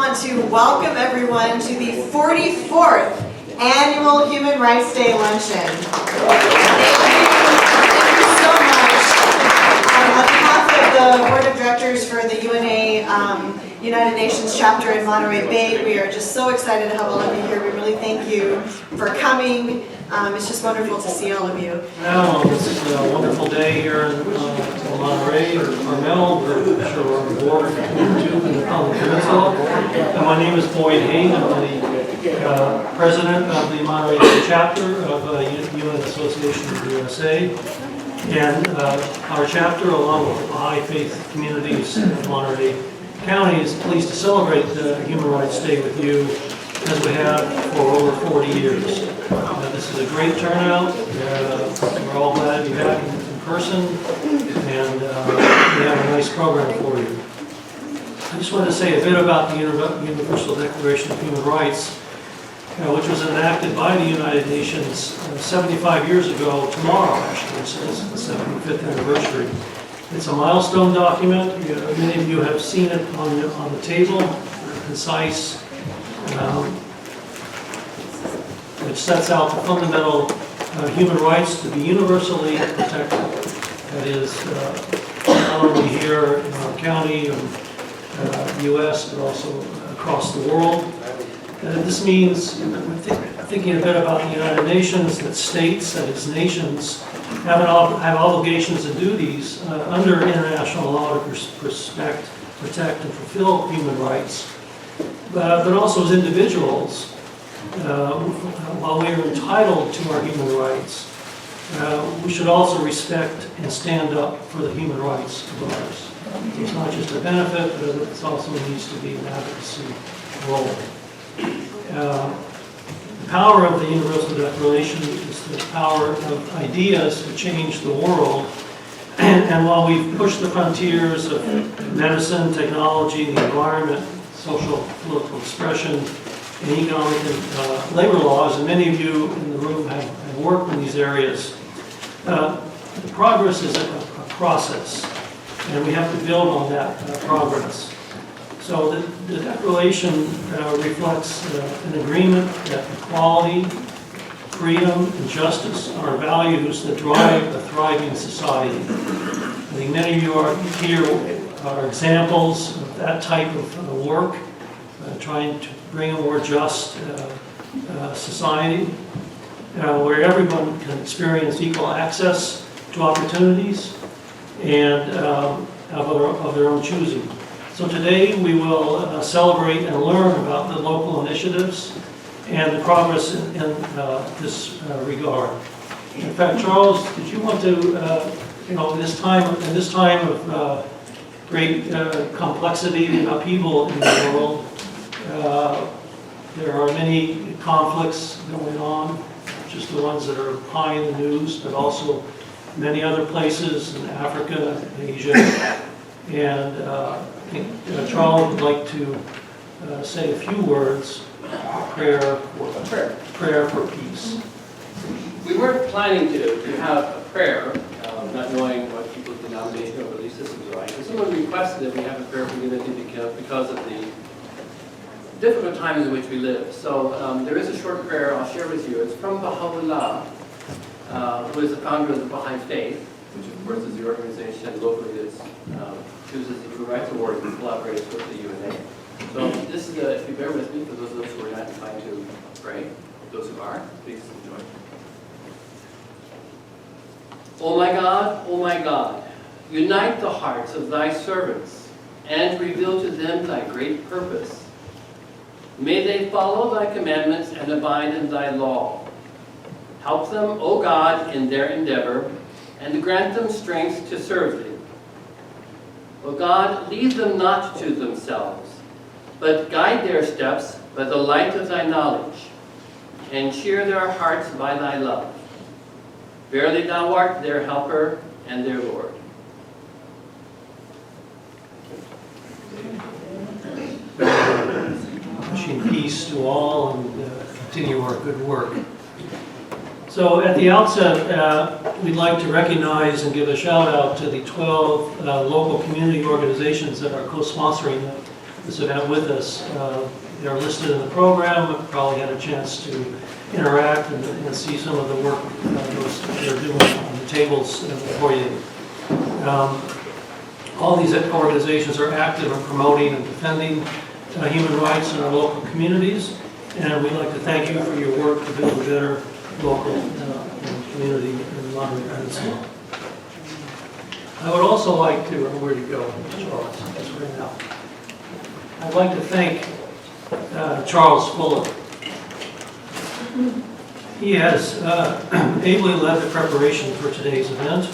want to welcome everyone to the 44th Annual Human Rights Day Luncheon. Thank you so much. On behalf of the Board of Directors for the UNA United Nations chapter in Monterey Bay, we are just so excited to have all of you here. We really thank you for coming. It's just wonderful to see all of you. Well, this is a wonderful day here in Monterey or Carmel. We're sure we're on the border between the two and on the Peninsula. My name is Boyd Hain. I'm the president of the Monterey Bay chapter of UN Association of the USA. And our chapter, along with the Bahá'í faith communities of Monterey County, is pleased to celebrate Human Rights Day with you, as we have for over 40 years. This is a great turnout. We're all glad to be back in person, and we have a nice program for you. I just want to say a bit about the Universal Declaration of Human Rights, which was enacted by the United Nations 75 years ago tomorrow, actually. So this is the 75th anniversary. It's a milestone document. Many of you have seen it on the table, concise, which sets out the fundamental human rights to be universally protected. That is, not only here in our county and the U.S., but also across the world. This means, thinking a bit about the United Nations, that states, that is nations, have obligations and duties under international law to respect, protect, and fulfill human rights. But also as individuals, while we are entitled to our human rights, we should also respect and stand up for the human rights of others. It's not just a benefit, but it also needs to be an advocacy role. The power of the Universal Declaration is the power of ideas to change the world. And while we've pushed the frontiers of medicine, technology, the environment, social, political expression, and economic and labor laws, and many of you in the room have worked in these areas, the progress is a process, and we have to build on that progress. So the Declaration reflects an agreement that equality, freedom, and justice are values that drive a thriving society. I think many of you here are examples of that type of work, trying to bring a more just society where everyone can experience equal access to opportunities and of their own choosing. So today we will celebrate and learn about the local initiatives and the progress in this regard. In fact, Charles, did you want to, in this time of great complexity and upheaval in the world, there are many conflicts going on, not just the ones that are high in the news, but also many other places in Africa, Asia, and I think Charles would like to say a few words, prayer for peace. We weren't planning to have a prayer, not knowing what people's denomination or belief systems are like. And someone requested that we have a prayer for unity because of the difficult times in which we live. So there is a short prayer I'll share with you. It's from Baha'u'llah, who is the founder of the Bahá'í faith, which of course is the organization locally that chooses the Human Rights Award and collaborates with the UNA. So this is, if you bear with me, for those of us who are not inclined to pray, those who are, please enjoy. O my God, unite the hearts of thy servants and reveal to them thy great purpose. May they follow thy commandments and abide in thy law. Help them, O God, in their endeavor, and grant them strength to serve thee. O God, leave them not to themselves, but guide their steps by the light of thy knowledge, and cheer their hearts by thy love. Verily thou art their helper and their Lord. Wishing peace to all and continue our good work. So at the outset, we'd like to recognize and give a shout out to the 12 local community organizations that are co-sponsoring this event with us. They're listed in the program. Probably had a chance to interact and see some of the work they're doing on the tables for you. All these organizations are active in promoting and defending human rights in our local communities, and we'd like to thank you for your work to build a better local community in the Monterey Peninsula. I would also like to, where to go, Charles? That's right now. I'd like to thank Charles Fuller. He has ably led the preparation for today's event,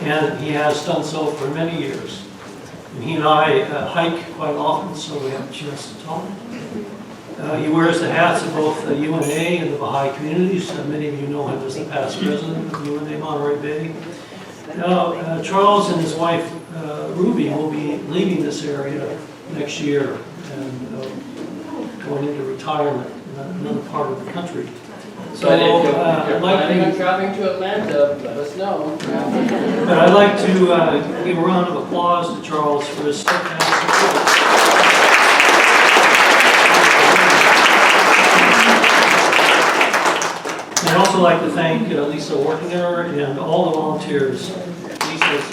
and he has done so for many years. And he and I hike quite often, so we have a chance to talk. He wears the hats of both the UNA and the Bahá'í communities. Many of you know him as the past president of UNA Monterey Bay. Now, Charles and his wife, Ruby, will be leaving this area next year and going into retirement in another part of the country. So if you're planning on traveling to Atlanta, let us know. But I'd like to give a round of applause to Charles for his steadfast support. I'd also like to thank Lisa Workinger and all the volunteers. Lisa's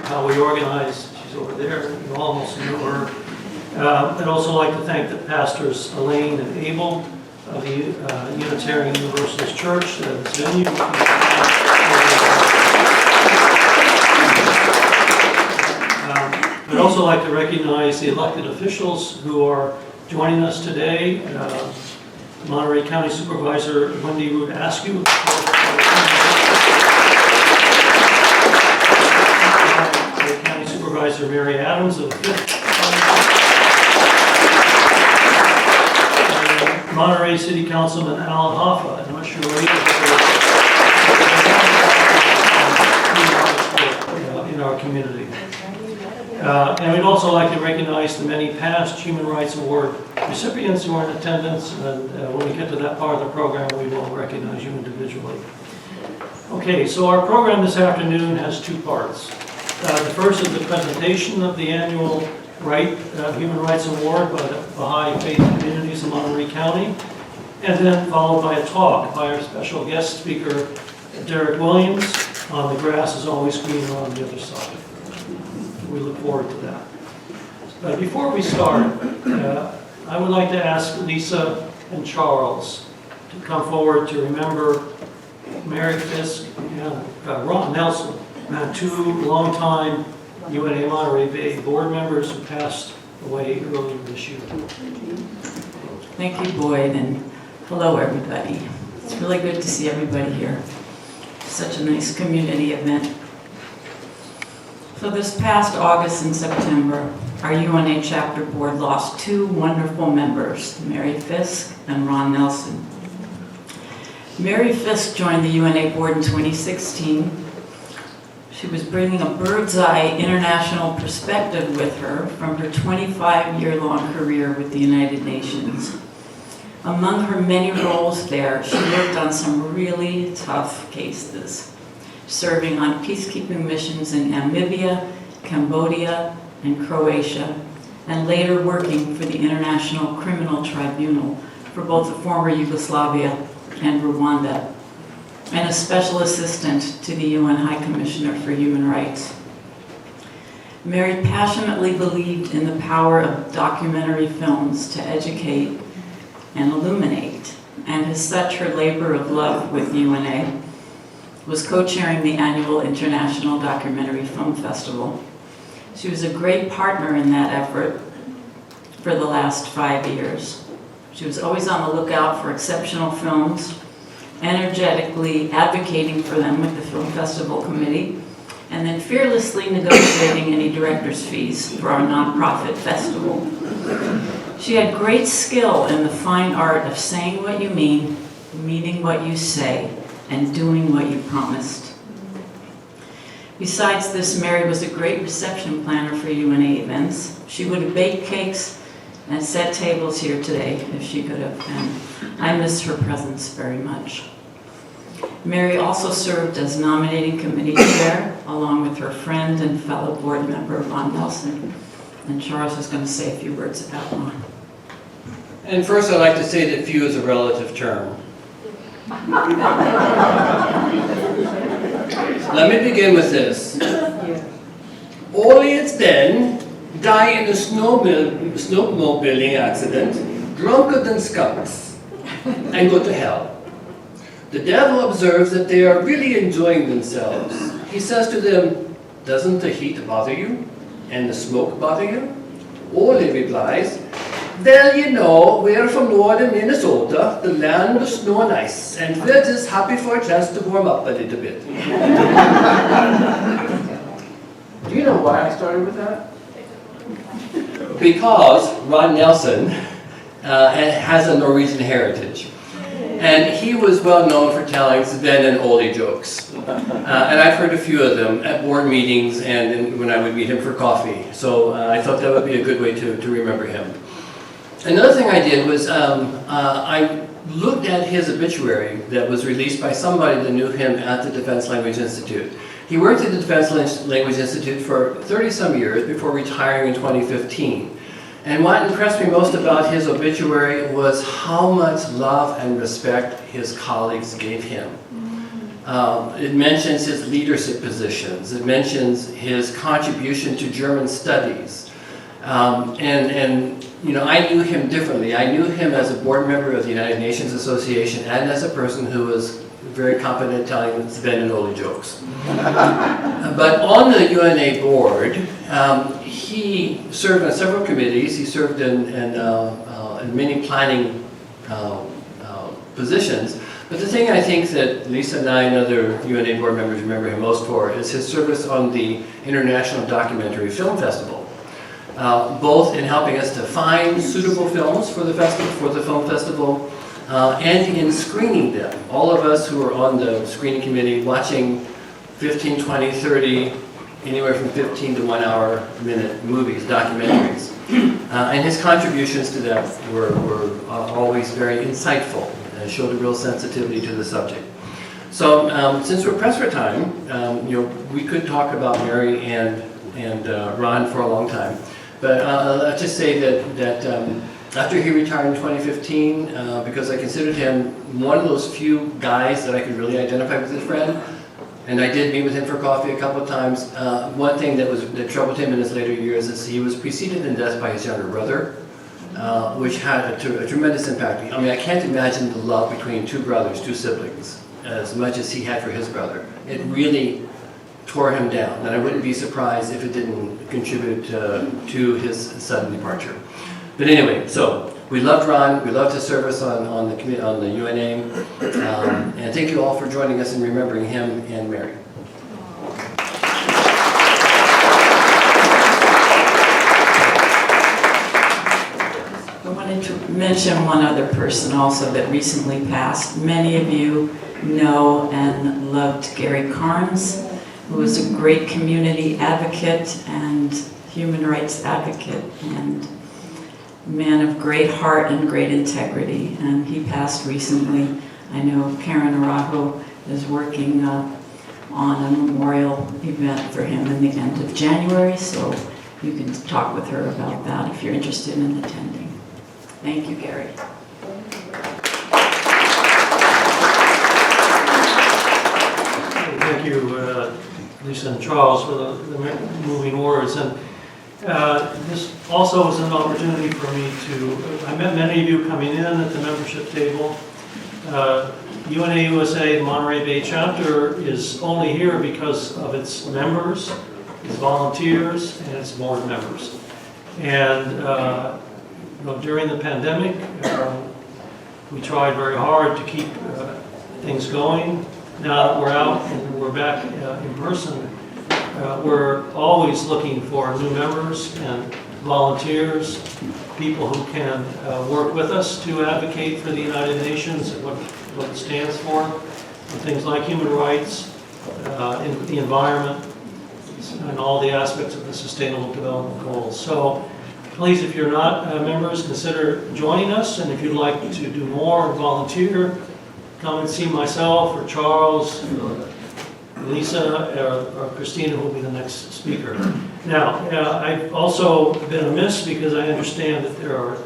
how we organize. She's over there. You almost know her. I'd also like to thank the pastors Elaine and Abel of the Unitarian Universalist Church, this venue. I'd also like to recognize the elected officials who are joining us today. Monterey County Supervisor Wendy Root Askew, County Supervisor Mary Adams of the 5th, Monterey City Councilman Alan Hoffa. I'm not sure where he is in our community. And we'd also like to recognize the many past Human Rights Award recipients who are in attendance, and when we get to that part of the program, we will recognize you individually. Okay, so our program this afternoon has two parts. The first is the presentation of the annual Human Rights Award by the Baha'i Faith Communities in Monterey County, and then followed by a talk by our special guest speaker, Dirrick Williams, on The Grass is Always Greener on the Other Side. We look forward to that. But before we start, I would like to ask Lisa and Charles to come forward to remember Mary Fisk and Ron Nelson, two longtime UNA Monterey Bay board members who passed away earlier this year. Thank you, Boyd, and hello, everybody. It's really good to see everybody here. Such a nice community event. So this past August and September, our UNA chapter board lost two wonderful members, Mary Fisk and Ron Nelson. Mary Fisk joined the UNA board in 2016. She was bringing a bird's eye international perspective with her from her 25-year-long career with the United Nations. Among her many roles there, she worked on some really tough cases, serving on peacekeeping missions in Namibia, Cambodia, and Croatia, and later working for the International Criminal Tribunal for both the former Yugoslavia and Rwanda, and a special assistant to the UN High Commissioner for Human Rights. Mary passionately believed in the power of documentary films to educate and illuminate, and as such, her labor of love with UNA was co-chairing the annual International Documentary Film Festival. She was a great partner in that effort for the last 5 years. She was always on the lookout for exceptional films, energetically advocating for them with the Film Festival Committee, and then fearlessly negotiating any director's fees for our nonprofit festival. She had great skill in the fine art of saying what you mean, meaning what you say, and doing what you promised. Besides this, Mary was a great reception planner for UNA events. She would have baked cakes and set tables here today if she could have, and I miss her presence very much. Mary also served as nominating committee chair, along with her friend and fellow board member, Ron Nelson. And Charles is going to say a few words about Ron. And first, I'd like to say that few is a relative term. Let me begin with this. Only it's then die in a snowmobiling accident, drunker than skunks, and go to hell. The devil observes that they are really enjoying themselves. He says to them, "Doesn't the heat bother you? And the smoke bother you?" Ole replies, "Well, you know, we're from northern Minnesota, the land of snow and ice, and we're just happy for a chance to warm up a little bit." Do you know why I started with that? Because Ron Nelson has a Norwegian heritage. And he was well known for telling Sven and Ole jokes. And I've heard a few of them at board meetings and when I would meet him for coffee. So I thought that would be a good way to remember him. Another thing I did was I looked at his obituary that was released by somebody that knew him at the Defense Language Institute. He worked at the Defense Language Institute for 30-some years before retiring in 2015. And what impressed me most about his obituary was how much love and respect his colleagues gave him. It mentions his leadership positions. It mentions his contribution to German studies. And you know, I knew him differently. I knew him as a board member of the United Nations Association and as a person who was very competent telling Sven and Ole jokes. But on the UNA board, he served on several committees. He served in many planning positions. But the thing I think that Lisa and I and other UNA board members remember him most for is his service on the International Documentary Film Festival, both in helping us to find suitable films for the film festival, and in screening them. All of us who were on the screening committee watching 15, 20, 30, anywhere from 15 to 1 hour minute movies, documentaries. And his contributions to that were always very insightful and showed a real sensitivity to the subject. So since we're pressed for time, you know, we could talk about Mary and Ron for a long time. But let's just say that after he retired in 2015, because I considered him one of those few guys that I could really identify with as a friend, and I did meet with him for coffee a couple of times. One thing that troubled him in his later years is he was preceded in death by his younger brother, which had a tremendous impact. I mean, I can't imagine the love between two brothers, two siblings, as much as he had for his brother. It really tore him down, and I wouldn't be surprised if it didn't contribute to his sudden departure. But anyway, so we loved Ron, we loved his service on the UNA, and thank you all for joining us and remembering him and Mary. I wanted to mention one other person also that recently passed. Many of you know and loved Gary Carnes, who was a great community advocate and human rights advocate and man of great heart and great integrity, and he passed recently. I know Karen Arajo is working on a memorial event for him in the end of January, so you can talk with her about that if you're interested in attending. Thank you, Gary. Thank you, Lisa and Charles, for the moving words. And this also was an opportunity for me I met many of you coming in at the membership table. UNA USA Monterey Bay chapter is only here because of its members, its volunteers, and its board members. And you know, during the pandemic, we tried very hard to keep things going. Now that we're out and we're back in person, we're always looking for new members and volunteers, people who can work with us to advocate for the United Nations and what it stands for, and things like human rights, the environment, and all the aspects of the Sustainable Development Goals. So please, if you're not members, consider joining us, and if you'd like to do more and volunteer, come and see myself or Charles, Lisa, or Christina, who will be the next speaker. Now, I've also been amiss because I understand that there are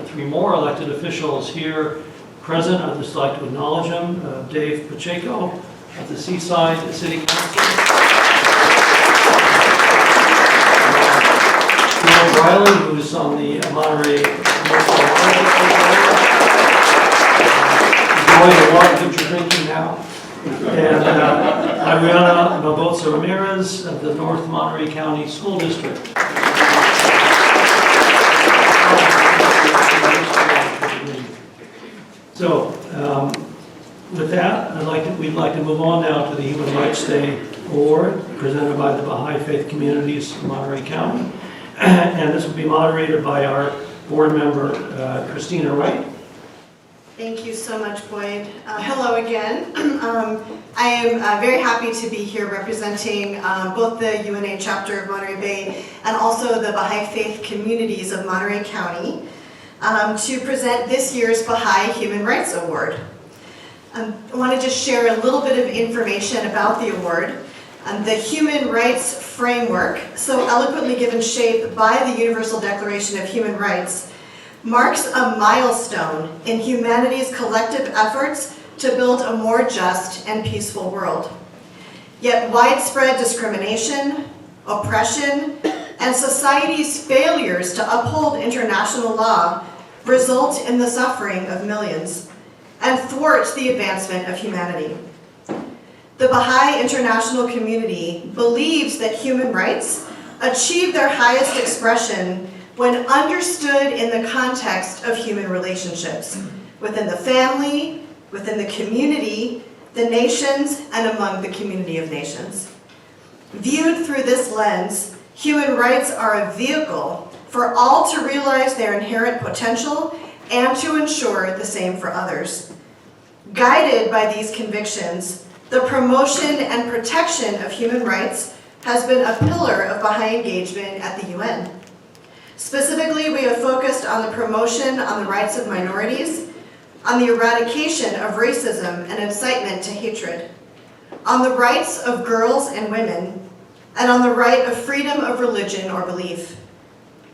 3 more elected officials here present. I'd just like to acknowledge them. Dave Pacheco of the Seaside City Council. Bill Riley, who's on the Monterey Commercial enjoy the water that you're drinking now. And Ariana Barbosa Ramirez of the North Monterey County School District. So, with that, we'd like to move on now to the Human Rights Day Award presented by the Baha'i Faith Communities of Monterey County. And this will be moderated by our board member, Christina Wright. Thank you so much, Boyd. Hello again. I am very happy to be here representing both the UNA chapter of Monterey Bay and also the Baha'i Faith Communities of Monterey County to present this year's Baha'i Human Rights Award. I want to just share a little bit of information about the award. The human rights framework, so eloquently given shape by the Universal Declaration of Human Rights, marks a milestone in humanity's collective efforts to build a more just and peaceful world. Yet widespread discrimination, oppression, and society's failures to uphold international law result in the suffering of millions and thwart the advancement of humanity. The Baha'i international community believes that human rights achieve their highest expression when understood in the context of human relationships, within the family, within the community, the nations, and among the community of nations. Viewed through this lens, human rights are a vehicle for all to realize their inherent potential and to ensure the same for others. Guided by these convictions, the promotion and protection of human rights has been a pillar of Baha'i engagement at the UN. Specifically, we have focused on the promotion on the rights of minorities, on the eradication of racism and incitement to hatred, on the rights of girls and women, and on the right of freedom of religion or belief.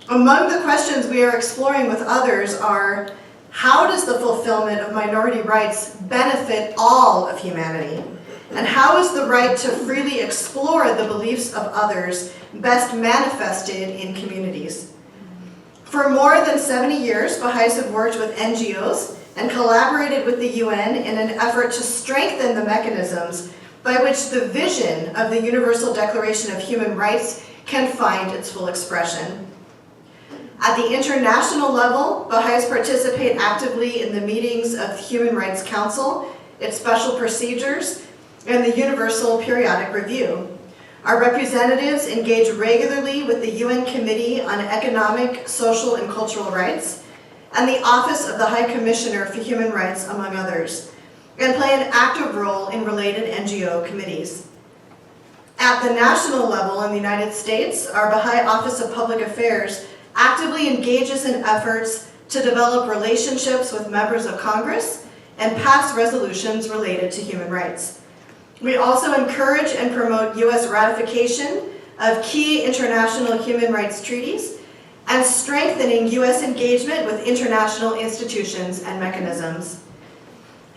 Among the questions we are exploring with others are, how does the fulfillment of minority rights benefit all of humanity? And how is the right to freely explore the beliefs of others best manifested in communities? For more than 70 years, Baha'is have worked with NGOs and collaborated with the UN in an effort to strengthen the mechanisms by which the vision of the Universal Declaration of Human Rights can find its full expression. At the international level, Baha'is participate actively in the meetings of the Human Rights Council, its special procedures, and the Universal Periodic Review. Our representatives engage regularly with the UN Committee on Economic, Social, and Cultural Rights, and the Office of the High Commissioner for Human Rights, among others, and play an active role in related NGO committees. At the national level in the United States, our Baha'i Office of Public Affairs actively engages in efforts to develop relationships with members of Congress and pass resolutions related to human rights. We also encourage and promote U.S. ratification of key international human rights treaties and strengthening U.S. engagement with international institutions and mechanisms.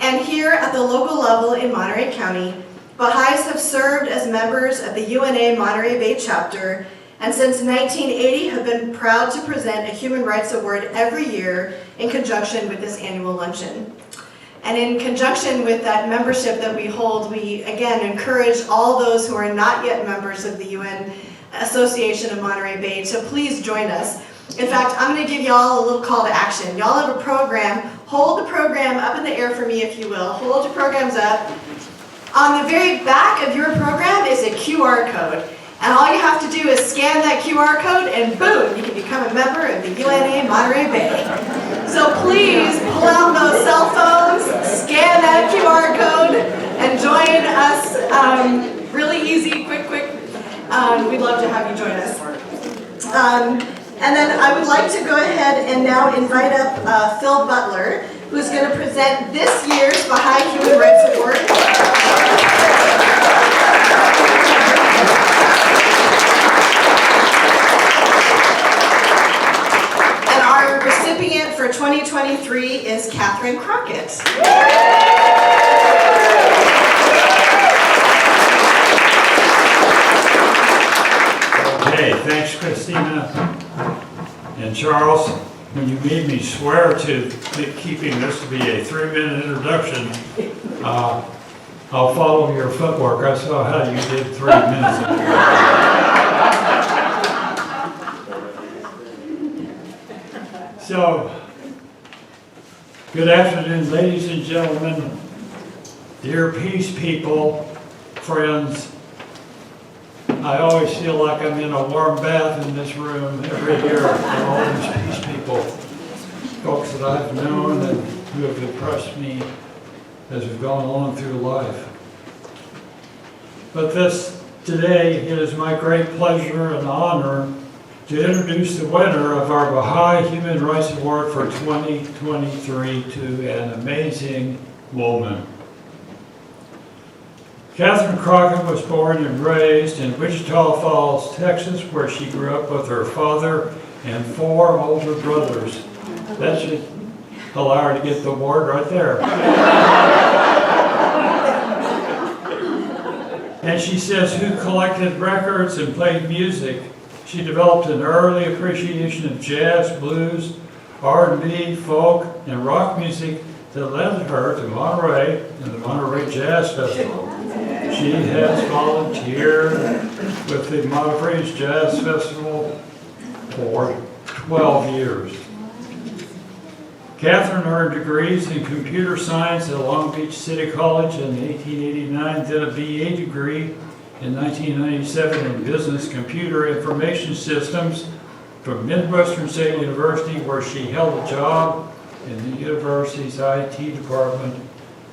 And here at the local level in Monterey County, Baha'is have served as members of the UNA Monterey Bay chapter, and since 1980 have been proud to present a Human Rights Award every year in conjunction with this annual luncheon. And in conjunction with that membership that we hold, we again encourage all those who are not yet members of the UN Association of Monterey Bay to please join us. In fact, I'm going to give y'all a little call to action. Y'all have a program. Hold the program up in the air for me, if you will. Hold your programs up. On the very back of your program is a QR code. And all you have to do is scan that QR code and boom, you can become a member of the UNA Monterey Bay. So please pull out those cell phones, scan that QR code, and join us. Really easy, quick. We'd love to have you join us. And then I would like to go ahead and now invite up Phil Butler, who's going to present this year's Bahá'í Human Rights Award. And our recipient for 2023 is Catherine Crockett. Okay, thanks Christina and Charles. When you made me swear to keeping this to be a 3-minute introduction, I'll follow your footwork. I saw how you did 3 minutes ago. So, good afternoon, ladies and gentlemen, dear peace people, friends. I always feel like I'm in a warm bath in this room every year with all these peace people, folks that I've known and who have impressed me as we've gone along through life. But today, it is my great pleasure and honor to introduce the winner of our Bahá'í Human Rights Award for 2023 to an amazing woman. Catherine Crockett was born and raised in Wichita Falls, Texas, where she grew up with her father and 4 older brothers. That should allow her to get the award right there. And she says, who collected records and played music. She developed an early appreciation of jazz, blues, R&B, folk, and rock music that led her to Monterey and the Monterey Jazz Festival. She has volunteered with the Monterey Jazz Festival for 12 years. Catherine earned degrees in computer science at Long Beach City College in 1889, then a BA degree in 1997 in business computer information systems from Midwestern State University, where she held a job in the university's IT department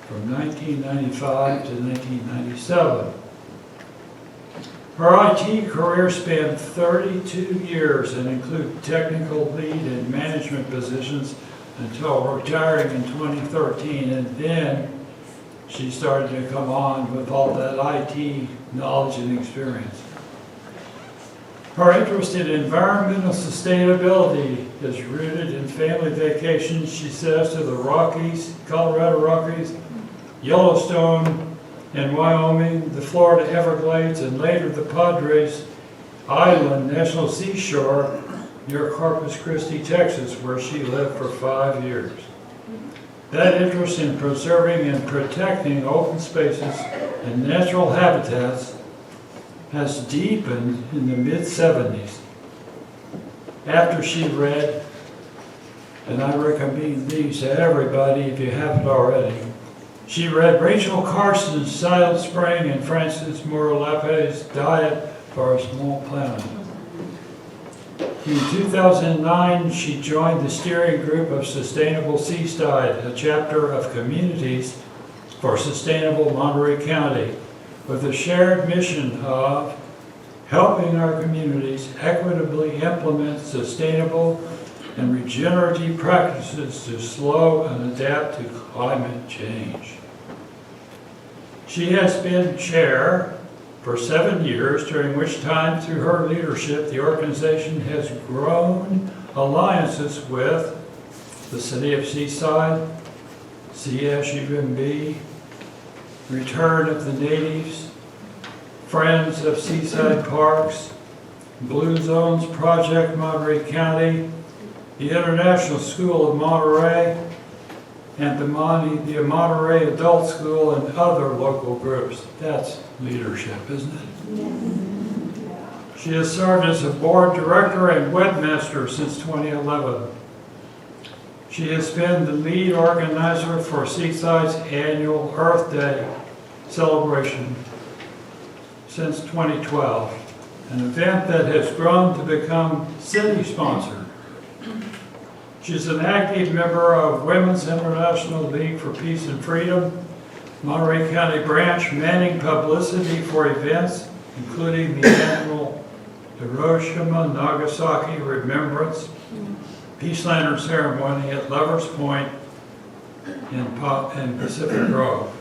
from 1995 to 1997. Her IT career spanned 32 years and included technical lead and management positions until retiring in 2013, and then she started to come on with all that IT knowledge and experience. Her interest in environmental sustainability is rooted in family vacations, she says, to the Rockies, Colorado Rockies, Yellowstone, and Wyoming, the Florida Everglades, and later the Padres Island National Seashore near Corpus Christi, Texas, where she lived for 5 years. That interest in preserving and protecting open spaces and natural habitats has deepened in the mid-70s. After she read, and I recommend these to everybody if you haven't already, she read Rachel Carson's Silent Spring and Francis Moore-Lape's Diet for a Small Planet. In 2009, she joined the steering group of Sustainable Seaside, a chapter of Communities for Sustainable Monterey County, with a shared mission of helping our communities equitably implement sustainable and regenerative practices to slow and adapt to climate change. She has been chair for 7 years, during which time, through her leadership, the organization has grown alliances with the City of Seaside, CSUMB, Return of the Natives, Friends of Seaside Parks, Blue Zones Project Monterey County, the International School of Monterey, and the Monterey Adult School and other local groups. That's leadership, isn't it? She has served as a board director and webmaster since 2011. She has been the lead organizer for Seaside's annual Earth Day celebration since 2012, an event that has grown to become city-sponsored. She's an active member of Women's International League for Peace and Freedom, Monterey County branch, manning publicity for events, including the annual Hiroshima Nagasaki Remembrance Peace Lantern Ceremony at Lovers Point, in Pacific Grove.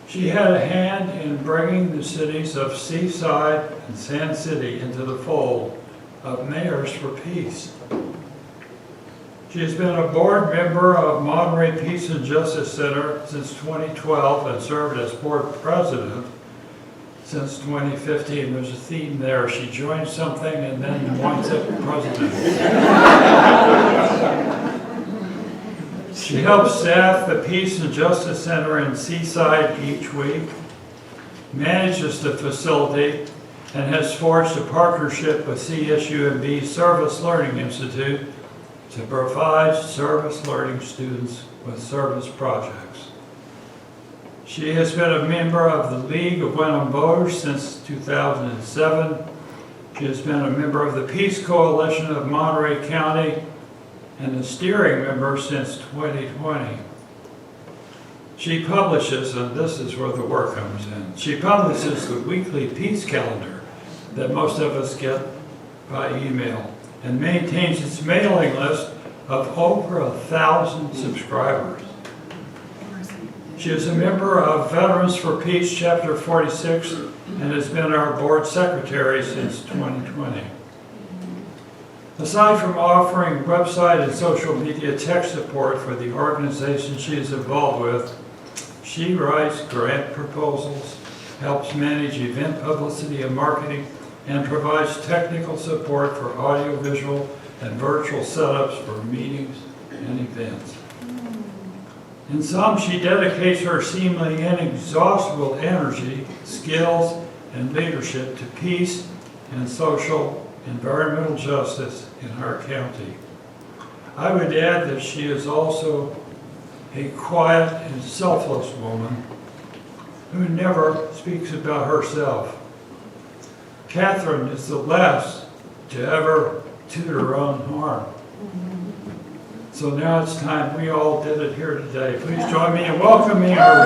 She had a hand in bringing the cities of Seaside and Sand City into the fold of Mayors for Peace. She has been a board member of Monterey Peace and Justice Center since 2012 and served as board president since 2015. There's a theme there. She joins something and then winds up president. She helps staff the Peace and Justice Center in Seaside each week, manages the facility, and has forged a partnership with CSUMB Service Learning Institute to provide service learning students with service projects. She has been a member of the League of Women Voters since 2007. She has been a member of the Peace Coalition of Monterey County and a steering member since 2020. She publishes, and this is where the work comes in, she publishes the weekly peace calendar that most of us get by email and maintains its mailing list of over 1,000 subscribers. She is a member of Veterans for Peace Chapter 46 and has been our board secretary since 2020. Aside from offering website and social media tech support for the organization she is involved with, she writes grant proposals, helps manage event publicity and marketing, and provides technical support for audiovisual and virtual setups for meetings and events. In sum, she dedicates her seemingly inexhaustible energy, skills, and leadership to peace and social environmental justice in our county. I would add that she is also a quiet and selfless woman who never speaks about herself. Catherine is the last to ever toot her own horn. So now it's time. We all did it here today. Please join me in welcoming her.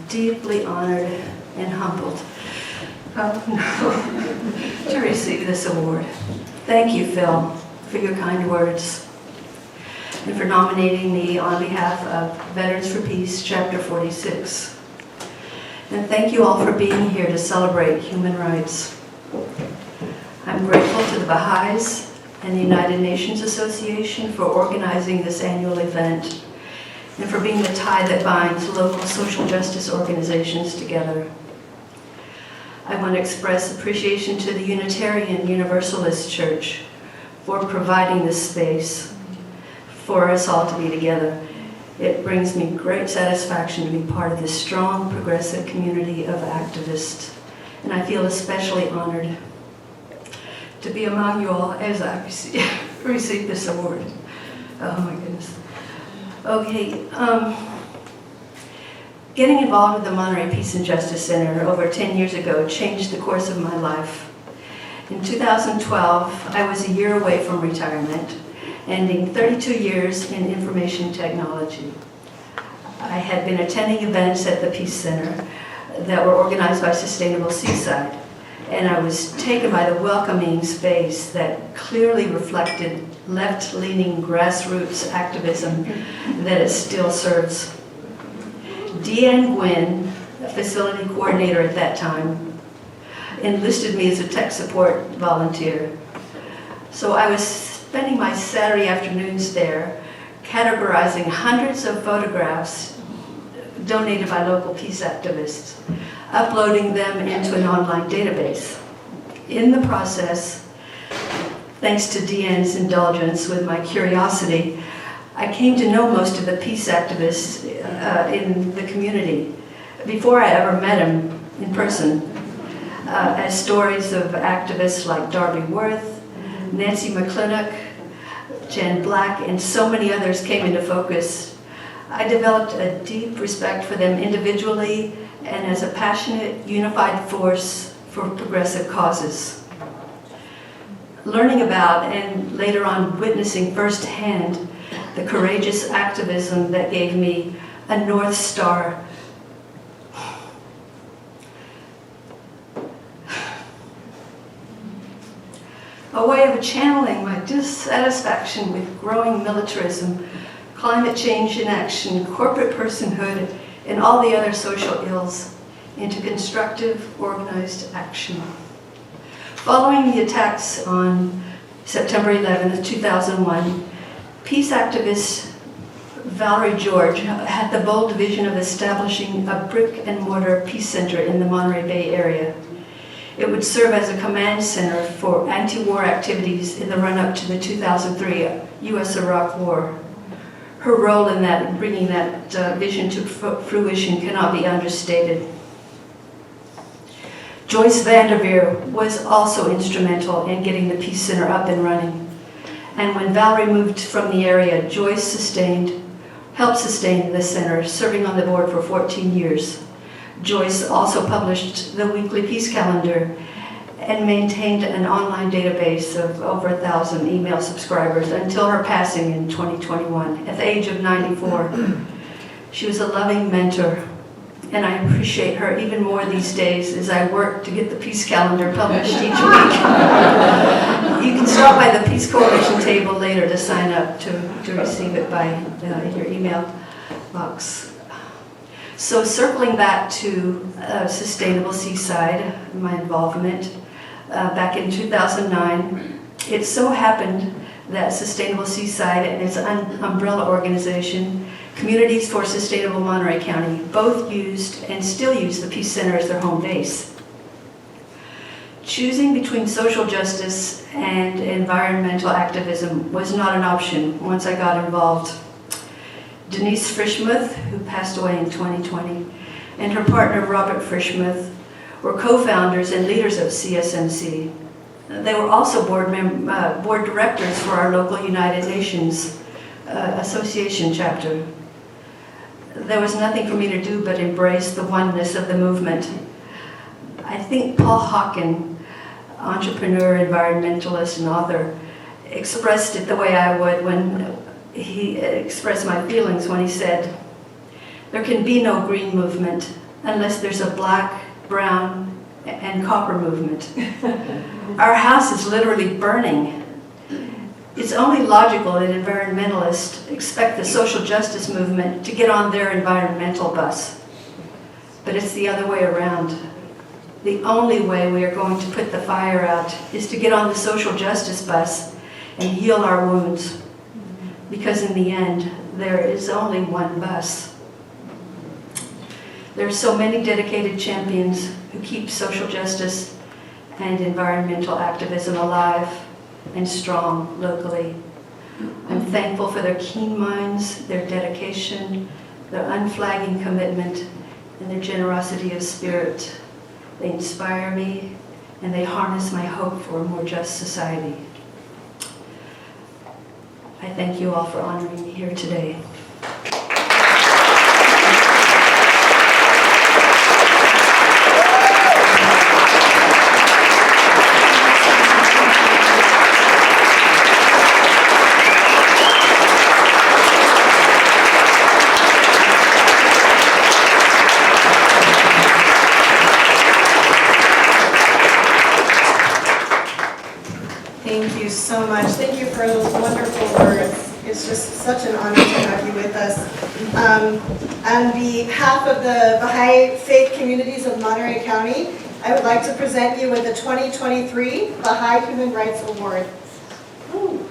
Deeply honored and humbled to receive this award. Thank you, Phil, for your kind words and for nominating me on behalf of Veterans for Peace, Chapter 46. And thank you all for being here to celebrate human rights. I'm grateful to the Bahá'ís and the United Nations Association for organizing this annual event and for being the tie that binds local social justice organizations together. I want to express appreciation to the Unitarian Universalist Church for providing this space for us all to be together. It brings me great satisfaction to be part of this strong, progressive community of activists, and I feel especially honored to be among you all as I receive this award. Oh my goodness. Okay, getting involved with the Monterey Peace and Justice Center over 10 years ago changed the course of my life. In 2012, I was a year away from retirement, ending 32 years in information technology. I had been attending events at the Peace Center that were organized by Sustainable Seaside, and I was taken by the welcoming space that clearly reflected left-leaning grassroots activism that it still serves. Deanne Gwynn, a facility coordinator at that time, enlisted me as a tech support volunteer. So I was spending my Saturday afternoons there, categorizing hundreds of photographs donated by local peace activists, uploading them into an online database. In the process, thanks to Deanne's indulgence with my curiosity, I came to know most of the peace activists in the community before I ever met them in person, as stories of activists like Darby Worth, when Nancy McClintock, Jan Black, and so many others came into focus, I developed a deep respect for them individually and as a passionate, unified force for progressive causes. Learning about and later on witnessing firsthand the courageous activism that gave me a North Star. A way of channeling my dissatisfaction with growing militarism, climate change inaction, corporate personhood, and all the other social ills into constructive, organized action. Following the attacks on September 11th, 2001, peace activist Valerie George had the bold vision of establishing a brick-and-mortar peace center in the Monterey Bay area. It would serve as a command center for anti-war activities in the run-up to the 2003 U.S.-Iraq War. Her role in that, bringing that vision to fruition cannot be understated. Joyce Vanderveer was also instrumental in getting the Peace Center up and running. And when Valerie moved from the area, Joyce helped sustain the center, serving on the board for 14 years. Joyce also published the weekly peace calendar and maintained an online database of over 1,000 email subscribers until her passing in 2021 at the age of 94. She was a loving mentor, and I appreciate her even more these days as I work to get the peace calendar published each week. You can stop by the Peace Coalition table later to sign up to receive it by your email box. So circling back to Sustainable Seaside, my involvement, back in 2009, it so happened that Sustainable Seaside and its umbrella organization, Communities for Sustainable Monterey County, both used and still use the Peace Center as their home base. Choosing between social justice and environmental activism was not an option once I got involved. Denise Frischmuth, who passed away in 2020, and her partner Robert Frischmuth were co-founders and leaders of CSMC. They were also board directors for our local United Nations Association chapter. There was nothing for me to do but embrace the oneness of the movement. I think Paul Hawken, entrepreneur, environmentalist, and author, expressed it the way I would when he expressed my feelings when he said, "There can be no green movement unless there's a black, brown, and copper movement." Our house is literally burning. It's only logical that environmentalists expect the social justice movement to get on their environmental bus. But it's the other way around. The only way we are going to put the fire out is to get on the social justice bus and heal our wounds. Because in the end, there is only one bus. There are so many dedicated champions who keep social justice and environmental activism alive and strong locally. I'm thankful for their keen minds, their dedication, their unflagging commitment, and their generosity of spirit. They inspire me, and they harness my hope for a more just society. I thank you all for honoring me here today. Thank you so much. Thank you for those wonderful words. It's just such an honor to have you with us. On behalf of the Baha'i Faith Communities of Monterey County, I would like to present you with the 2023 Baha'i Human Rights Award. Ooh.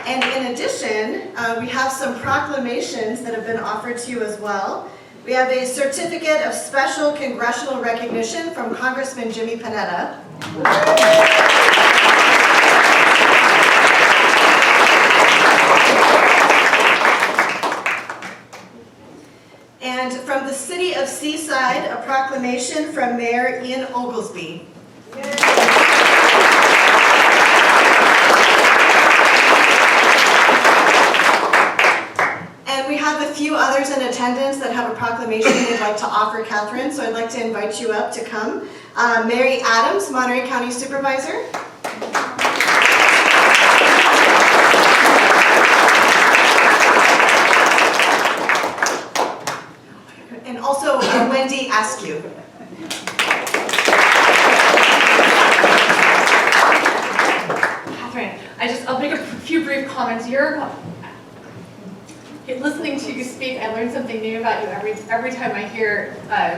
And in addition, we have some proclamations that have been offered to you as well. We have a certificate of special congressional recognition from Congressman Jimmy Panetta. And from the City of of Seaside, a proclamation from Mayor Ian Oglesby. And we have a few others in attendance that have a proclamation they'd like to offer Catherine, so I'd like to invite you up to come. Mary Adams, Monterey County Supervisor. And also Wendy Askew. Catherine, I'll make a few brief comments. Listening to you speak, I learn something new about you every time I hear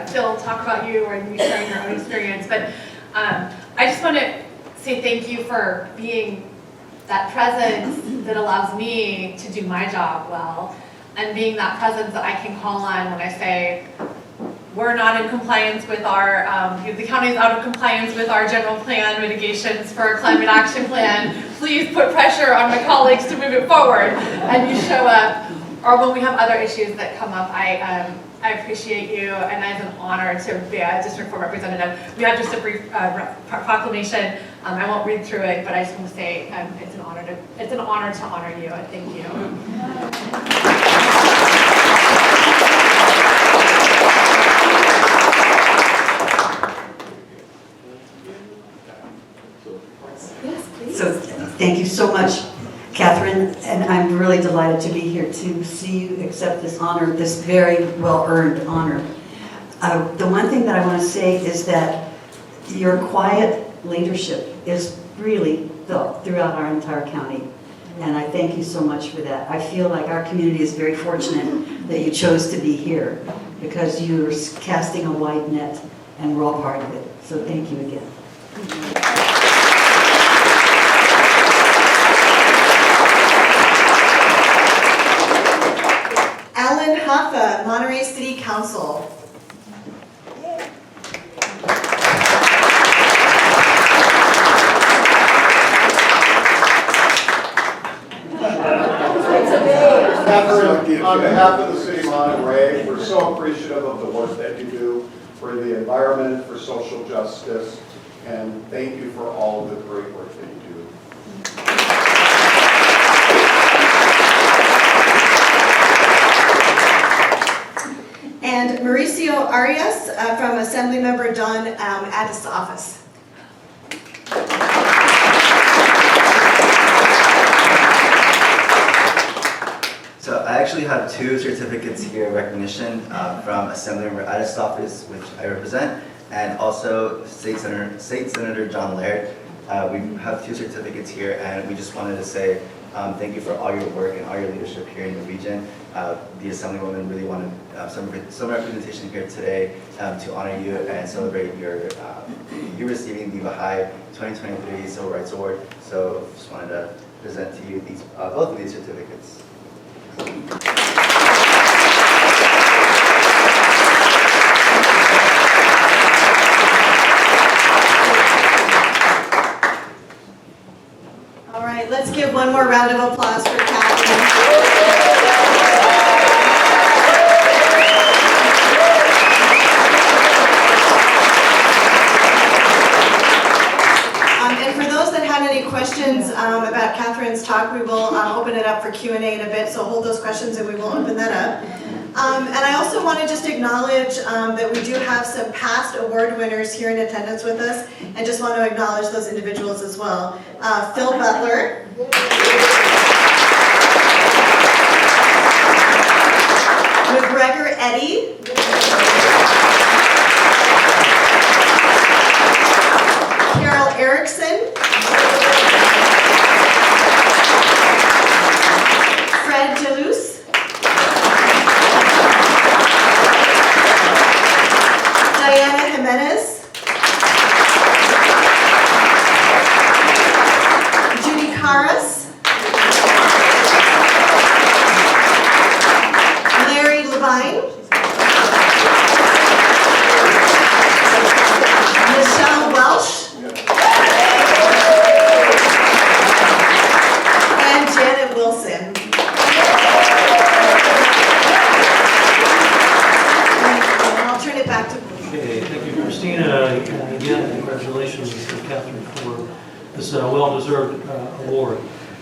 Phil talk about you or you sharing your own experience. But I just want to say thank you for being that presence that allows me to do my job well, and being that presence that I can call on when I say, we're not in compliance with our, the county is out of compliance with our general plan mitigations for a climate action plan. Please put pressure on my colleagues to move it forward. And you show up, or when we have other issues that come up, I appreciate you, and it's an honor to be a District 4 representative. We have just a brief proclamation. I won't read through it, but I just want to say it's an honor to honor you, and thank you. So thank you so much, Catherine, and I'm really delighted to be here to see you accept this honor, this very well-earned honor. The one thing that I want to say is that your quiet leadership is really felt throughout our entire county, and I thank you so much for that. I feel like our community is very fortunate that you chose to be here because you're casting a wide net, and we're all part of it. So thank you again. Alan Hoffa, Monterey City Council. Catherine, on behalf of the City of Monterey, we're so appreciative of the work that you do for the environment, for social justice, and thank you for all of the great work that you do. And Mauricio Arias from Assemblymember Don Addis' office. So I actually have two certificates here of recognition from Assemblymember Addis' office, which I represent, and also State Senator John Laird. We have two certificates here, and we just wanted to say thank you for all your work and all your leadership here in the region. The Assemblywoman really wanted some representation here today to honor you and celebrate you receiving the Bahá'í 2023 Civil Rights Award. So just wanted to present to you these both of these certificates. All right, let's give one more round of applause for Catherine. And for those that had any questions about Catherine's talk, we will open it up for Q&A in a bit, so hold those questions and we will open that up. And I also want to just acknowledge that we do have some past award winners here in attendance with us, and just want to acknowledge those individuals as well. Phil Butler. McGregor Eddy. Carol Erickson. Fred Deleuze. Diana Jimenez. Judy Caras. Larry Levine. Michelle Welsh. And Janet Wilson. I'll this well-deserved award.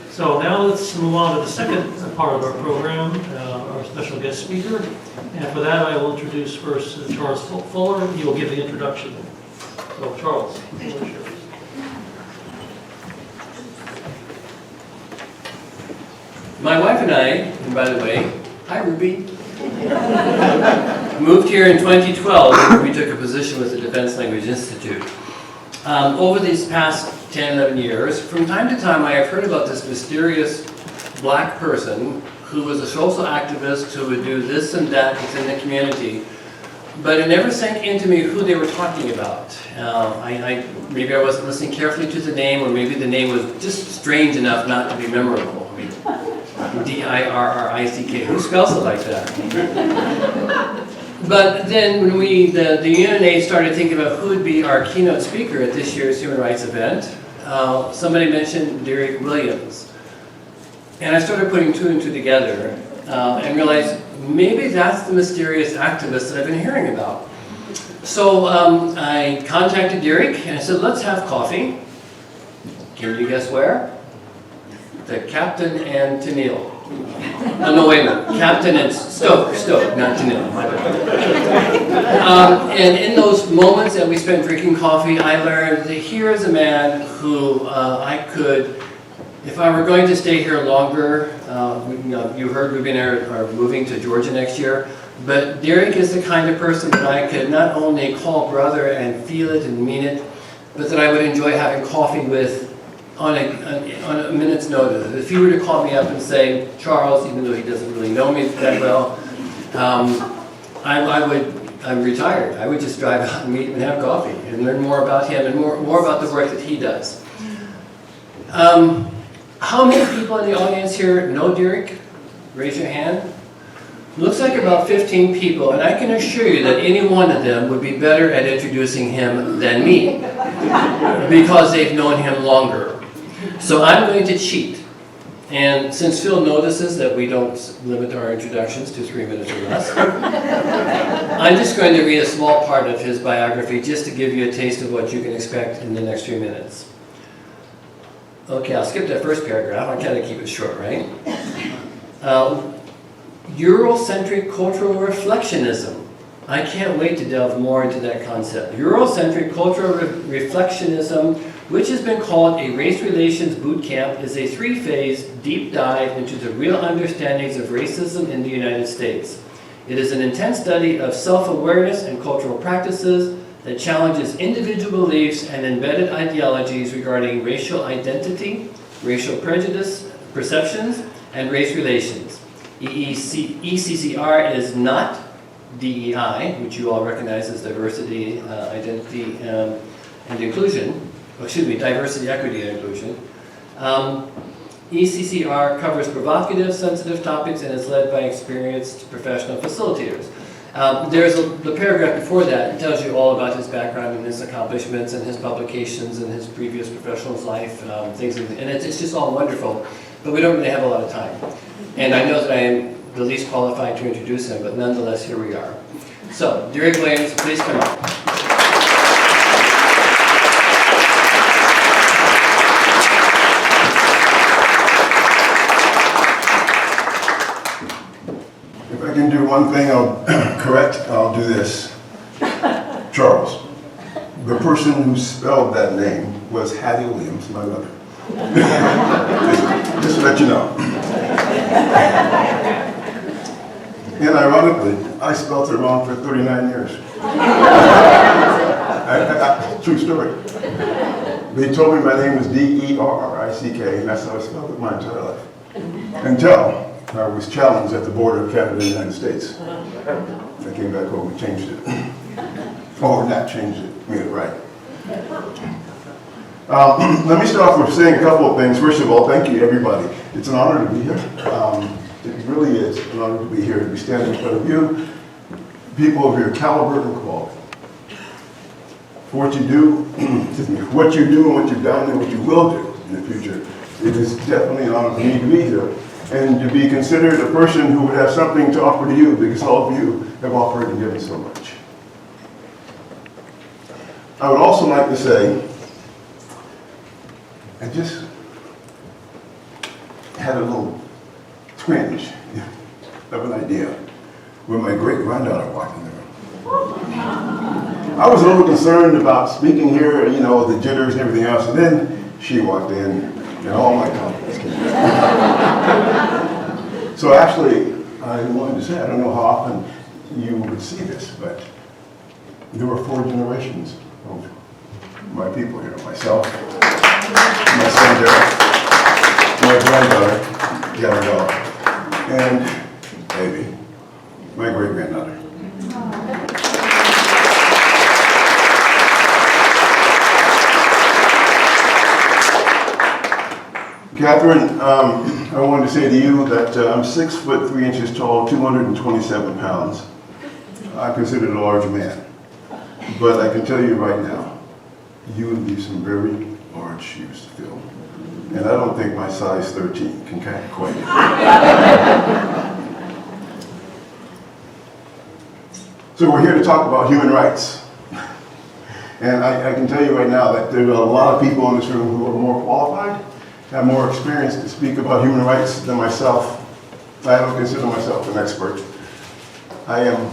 So now let's move on to the second part of our program, our special guest speaker. And for that, I will introduce first Charles Fuller. He will give the introduction. So Charles, the floor is yours. My wife and I, and by the way, hi Ruby, moved here in 2012 when we took a position with the Defense Language Institute. Over these past 10, 11 years, from time to time I have heard about this mysterious black person who was a social activist who would do this and that within the community, but it never sank into me who they were talking about. Maybe I wasn't listening carefully to the name, or maybe the name was just strange enough not to be memorable. I mean, D-I-R-R-I-C-K, who spells it like that? But then when the UNA started thinking about who would be our keynote speaker at this year's Human Rights event, somebody mentioned Dirrick Williams. And I started putting two and two together and realized maybe that's the mysterious activist that I've been hearing about. So I contacted Dirrick and I said, let's have coffee. Can you guess where? The Captain and Tennille. Oh, no, wait a minute. Captain and Stoke, not Tennille. My bad. And in those moments that we spent drinking coffee, I learned that here is a man who I could, if I were going to stay here longer, you heard Ruby and I are moving to Georgia next year, but Dirrick is the kind of person that I could not only call brother and feel it and mean it, but that I would enjoy having coffee with on a minute's notice. If he were to call me up and say, Charles, even though he doesn't really know me that well, I'm retired. I would just drive out and meet him and have coffee and learn more about him and more about the work that he does. How many people in the audience here know Dirrick? Raise your hand. Looks like about 15 people, and I can assure you that any one of them would be better at introducing him than me, because they've known him longer. So I'm going to cheat. And since Phil notices that we don't limit our introductions to 3 minutes or less, I'm just going to read a small part of his biography just to give you a taste of what you can expect in the next 3 minutes. Okay, I'll skip that first paragraph. I kind of keep it short, right? Eurocentric cultural reflectionism. I can't wait to delve more into that concept. Eurocentric cultural reflectionism, which has been called a race relations boot camp, is a 3-phase deep dive into the real understandings of racism in the United States. It is an intense study of self-awareness and cultural practices that challenges individual beliefs and embedded ideologies regarding racial identity, racial prejudice, perceptions, and race relations. ECCR is not DEI, which you all recognize as diversity, identity, and inclusion. Excuse me, diversity, equity, and inclusion. ECCR covers provocative, sensitive topics and is led by experienced professional facilitators. There's the paragraph before that. It tells you all about his background and his accomplishments and his publications and his previous professional life, things, and it's just all wonderful. But we don't really have a lot of time. And I know that I am the least qualified to introduce him, but nonetheless, here we are. So, Dirrick Williams, please come up. If I can do one thing, I'll I'll do this. Charles. The person who spelled that name was Hattie Williams, my mother. just to let you know. And ironically, I spelled it wrong for 39 years. True story. They told me my name was D-E-R-R-I-C-K, and that's how I spelled it my entire life. Until I was challenged at the border of Canada and the United States. I came back home and changed it. Or not changed it, made it right. Let me start off with saying a couple of things. First of all, thank you, everybody. It's an honor to be here. It really is an honor to be here, to be standing in front of you, people of your caliber and quality. For what you do, what you do and what you've done and what you will do in the future, it is definitely an honor for me to be here and to be considered a person who would have something to offer to you, because all of you have offered and given so much. I would also like to say I just had a little twinge of an idea when my great-granddaughter walked in the room. I was a little concerned about speaking here, you know, the jitters and everything else, and then she walked in, and all my confidence came back. So actually, I wanted to say, I don't know how often you would see this, but there were 4 generations of my people here. Myself, my son Dirrick, my granddaughter, Gabrielle, and baby, my great-granddaughter. Catherine, I wanted to say to you that I'm 6 foot 3 inches tall, 227 pounds. I'm considered a large man. But I can tell you right now, you would leave some very large shoes to fill. And I don't think my size 13 can quite. So we're here to talk about human rights. And I can tell you right now that there are a lot of people in this room who are more qualified, have more experience to speak about human rights than myself. I don't consider myself an expert. I am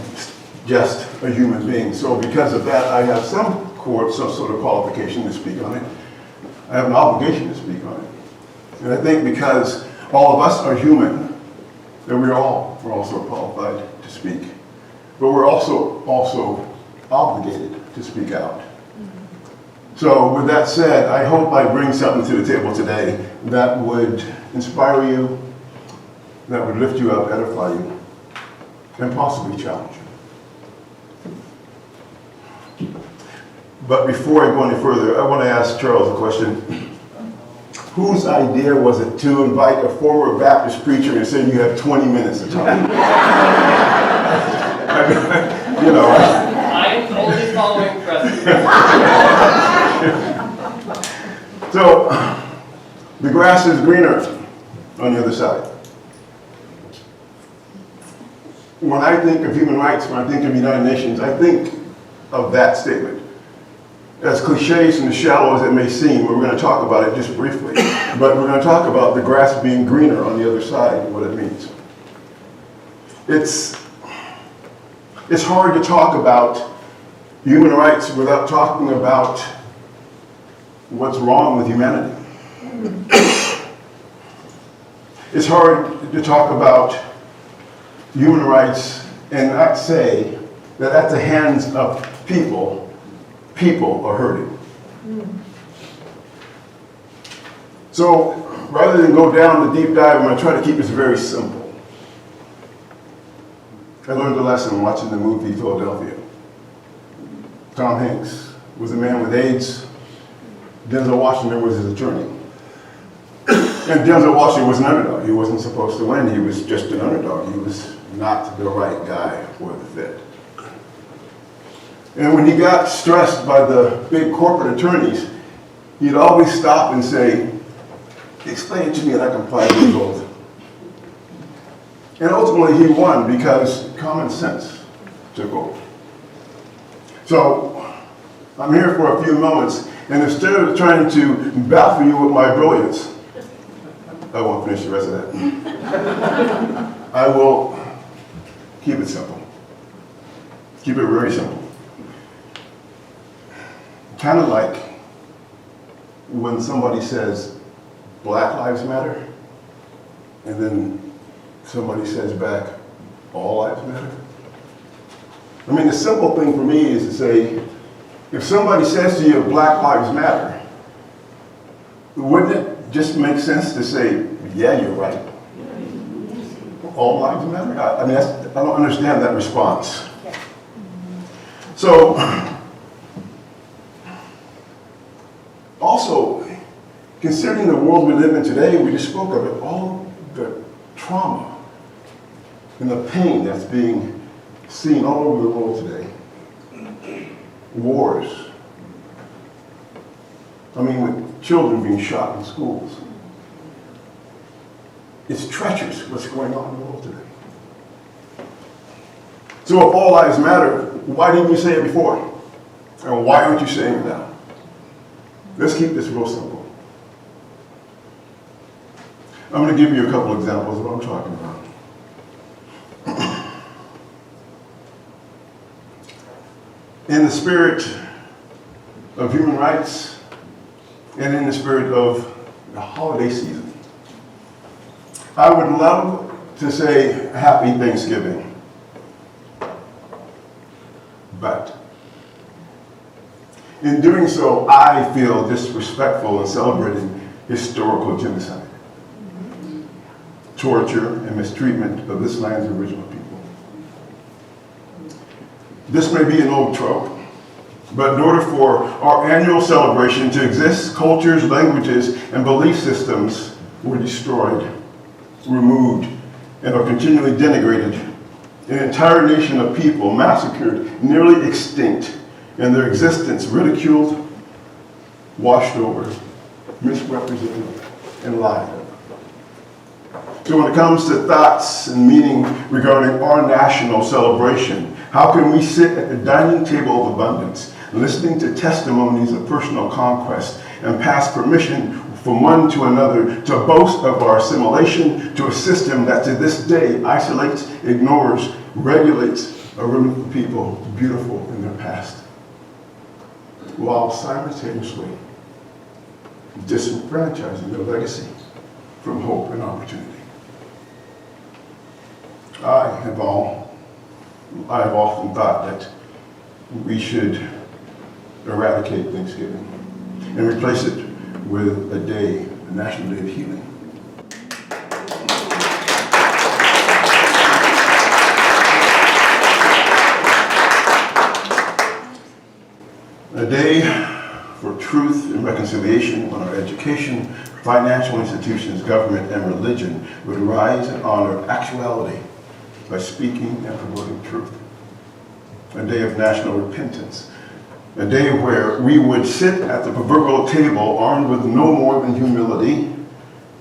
just a human being. So because of that, I have some sort of qualification to speak on it. I have an obligation to speak on it. And I think because all of us are human, that we're also qualified to speak. But we're also obligated to speak out. So with that said, I hope I bring something to the table today that would inspire you, that would lift you up, edify you, and possibly challenge you. But before I go any further, I want to ask Charles a question. Whose idea was it to invite a former Baptist preacher and say you have 20 minutes to talk? You know. I'm only following precedent. So, the grass is greener on the other side. When I think of human rights, when I think of United Nations, I think of that statement. As cliches and as shallow as it may seem, we're going to talk about it just briefly, but we're going to talk about the grass being greener on the other side and what it means. It's hard to talk about human rights without talking about what's wrong with humanity. It's hard to talk about human rights and not say that at the hands of people are hurting. So rather than go down the deep dive, I'm going to try to keep this very simple. I learned a lesson watching the movie Philadelphia. Tom Hanks was a man with AIDS. Denzel Washington was his attorney. And Denzel Washington was an underdog. He wasn't supposed to win. He was just an underdog. He was not the right guy for the fit. And when he got stressed by the big corporate attorneys, he'd always stop and say, "Explain it to me like I'm 5 years old." And ultimately he won because common sense took over. So I'm here for a few moments, and instead of trying to baffle you with my brilliance, I won't finish the rest of that. I will keep it simple. Keep it very simple. Kind of like when somebody says, "Black Lives Matter," and then somebody says back, "All lives matter." I mean, the simple thing for me is to say, if somebody says to you, "Black Lives Matter," wouldn't it just make sense to say, "Yeah, you're right. All lives matter"? I mean, I don't understand that response. So, also, considering the world we live in today, we just spoke of it, all the trauma and the pain that's being seen all over the world today. Wars. I mean, with children being shot in schools. It's treacherous what's going on in the world today. So if all lives matter, why didn't you say it before? And why aren't you saying it now? Let's keep this real simple. I'm going to give you a couple examples of what I'm talking about. In the spirit of human rights and in the spirit of the holiday season, I would love to say Happy Thanksgiving, but in doing so, I feel disrespectful in celebrating historical genocide, torture, and mistreatment of this land's original people. This may be an old trope, but in order for our annual celebration to exist, cultures, languages, and belief systems were destroyed, removed, and are continually denigrated. An entire nation of people massacred, nearly extinct, and their existence ridiculed, washed over, misrepresented, and lied. So when it comes to thoughts and meaning regarding our national celebration, how can we sit at the dining table of abundance, listening to testimonies of personal conquest, and pass permission from one to another to boast of our assimilation to a system that to this day isolates, ignores, regulates a group of people beautiful in their past, while simultaneously disenfranchising their legacy from hope and opportunity. I have often thought that we should eradicate Thanksgiving and replace it with a day, a National Day of Healing. A day for truth and reconciliation when our education, financial institutions, government, and religion would rise and honor actuality by speaking and promoting truth. A day of national repentance. A day where we would sit at the proverbial table armed with no more than humility,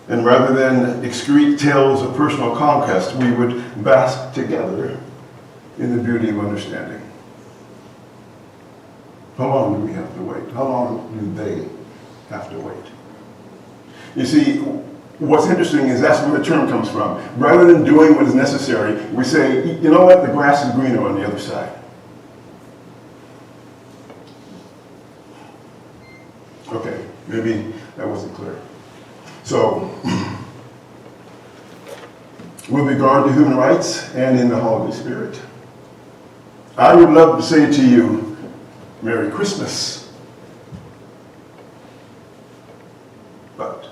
and rather than excrete tales of personal conquest, we would bask together in the beauty of understanding. How long do we have to wait? How long do they have to wait? You see, what's interesting is that's where the term comes from. Rather than doing what is necessary, we say, you know what, the grass is greener on the other side. Okay, maybe that wasn't clear. So, with regard to human rights and in the holiday spirit, I would love to say to you, Merry Christmas. But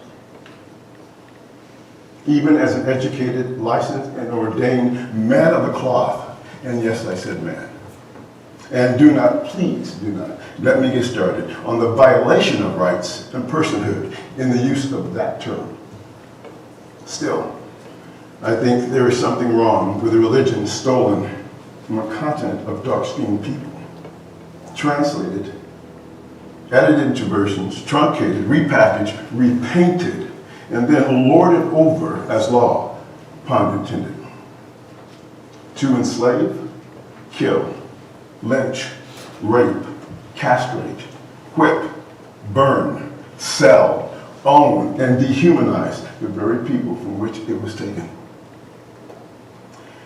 even as an educated, licensed, and ordained man of the cloth, and yes, I said man, and please do not, let me get started on the violation of rights and personhood in the use of that term. Still, I think there is something wrong with a religion stolen from a continent of dark-skinned people, translated, edited into versions, truncated, repackaged, repainted, and then lorded over as law, pun intended. To enslave, kill, lynch, rape, castrate, whip, burn, sell, own, and dehumanize the very people from which it was taken.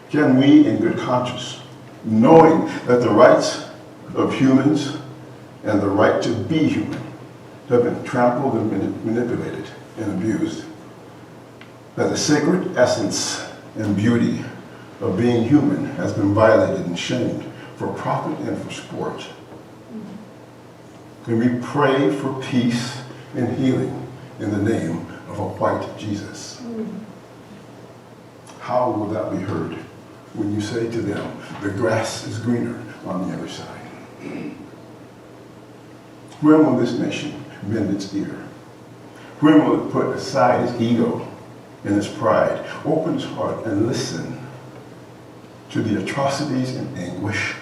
Can we, in good conscience, knowing that the rights of humans and the right to be human have been trampled and manipulated and abused, that the sacred essence and beauty of being human has been violated and shamed for profit and for sport? Can we pray for peace and healing in the name of a white Jesus? How will that be heard when you say to them, the grass is greener on the other side? When will this nation bend its ear? When will it put aside its ego and its pride, open its heart and listen to the atrocities and anguish,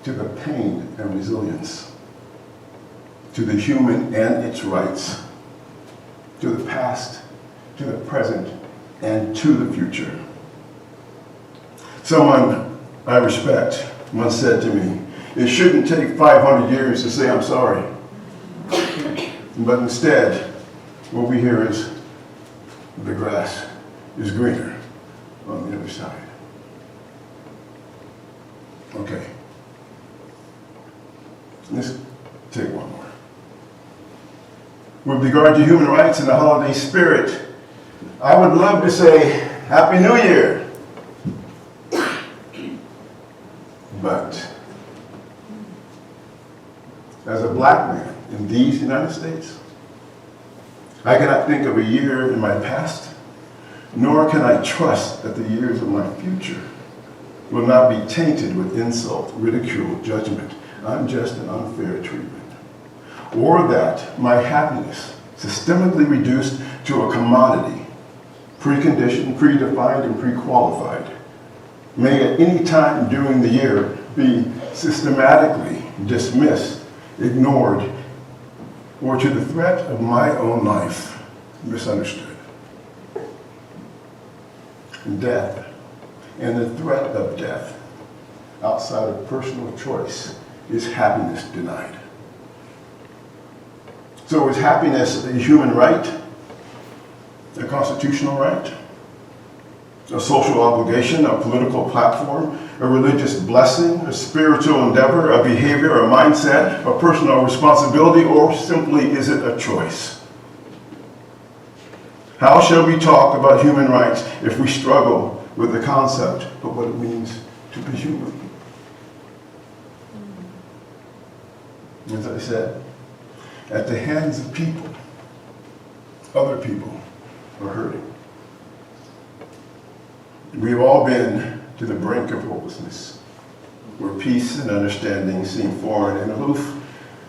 to the pain and resilience, to the human and its rights, to the past, to the present, and to the future? Someone I respect once said to me, it shouldn't take 500 years to say I'm sorry. But instead, what we hear is, the grass is greener on the other side. Okay. Let's take one more. With regard to human rights and the holiday spirit, I would love to say Happy New Year. But as a black man in these United States, I cannot think of a year in my past, nor can I trust that the years of my future will not be tainted with insult, ridicule, judgment, unjust and unfair treatment, or that my happiness, systemically reduced to a commodity, preconditioned, predefined, and pre-qualified, may at any time during the year be systematically dismissed, ignored, or to the threat of my own life, misunderstood. Death and the threat of death outside of personal choice is happiness denied. So is happiness a human right, a constitutional right, a social obligation, a political platform, a religious blessing, a spiritual endeavor, a behavior, a mindset, a personal responsibility, or simply is it a choice? How shall we talk about human rights if we struggle with the concept of what it means to be human? As I said, at the hands of people, other people are hurting. We've all been to the brink of hopelessness, where peace and understanding seem foreign and aloof.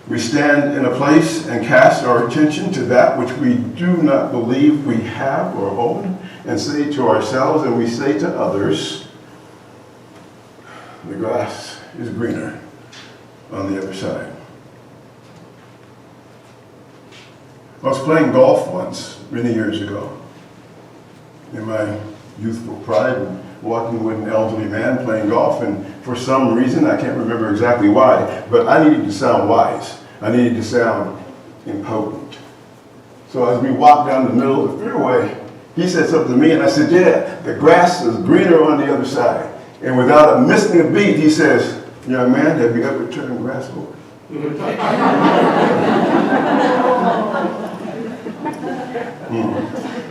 We stand in a place and cast our attention to that which we do not believe we have or own, and say to ourselves, and we say to others, the grass is greener on the other side. I was playing golf once, many years ago, in my youthful pride, and walking with an elderly man playing golf, and for some reason, I can't remember exactly why, but I needed to sound wise. I needed to sound impotent. So as we walked down the middle of the fairway, he said something to me, and I said, yeah, the grass is greener on the other side. And without missing a beat, he says, young man, have you ever turned grass over?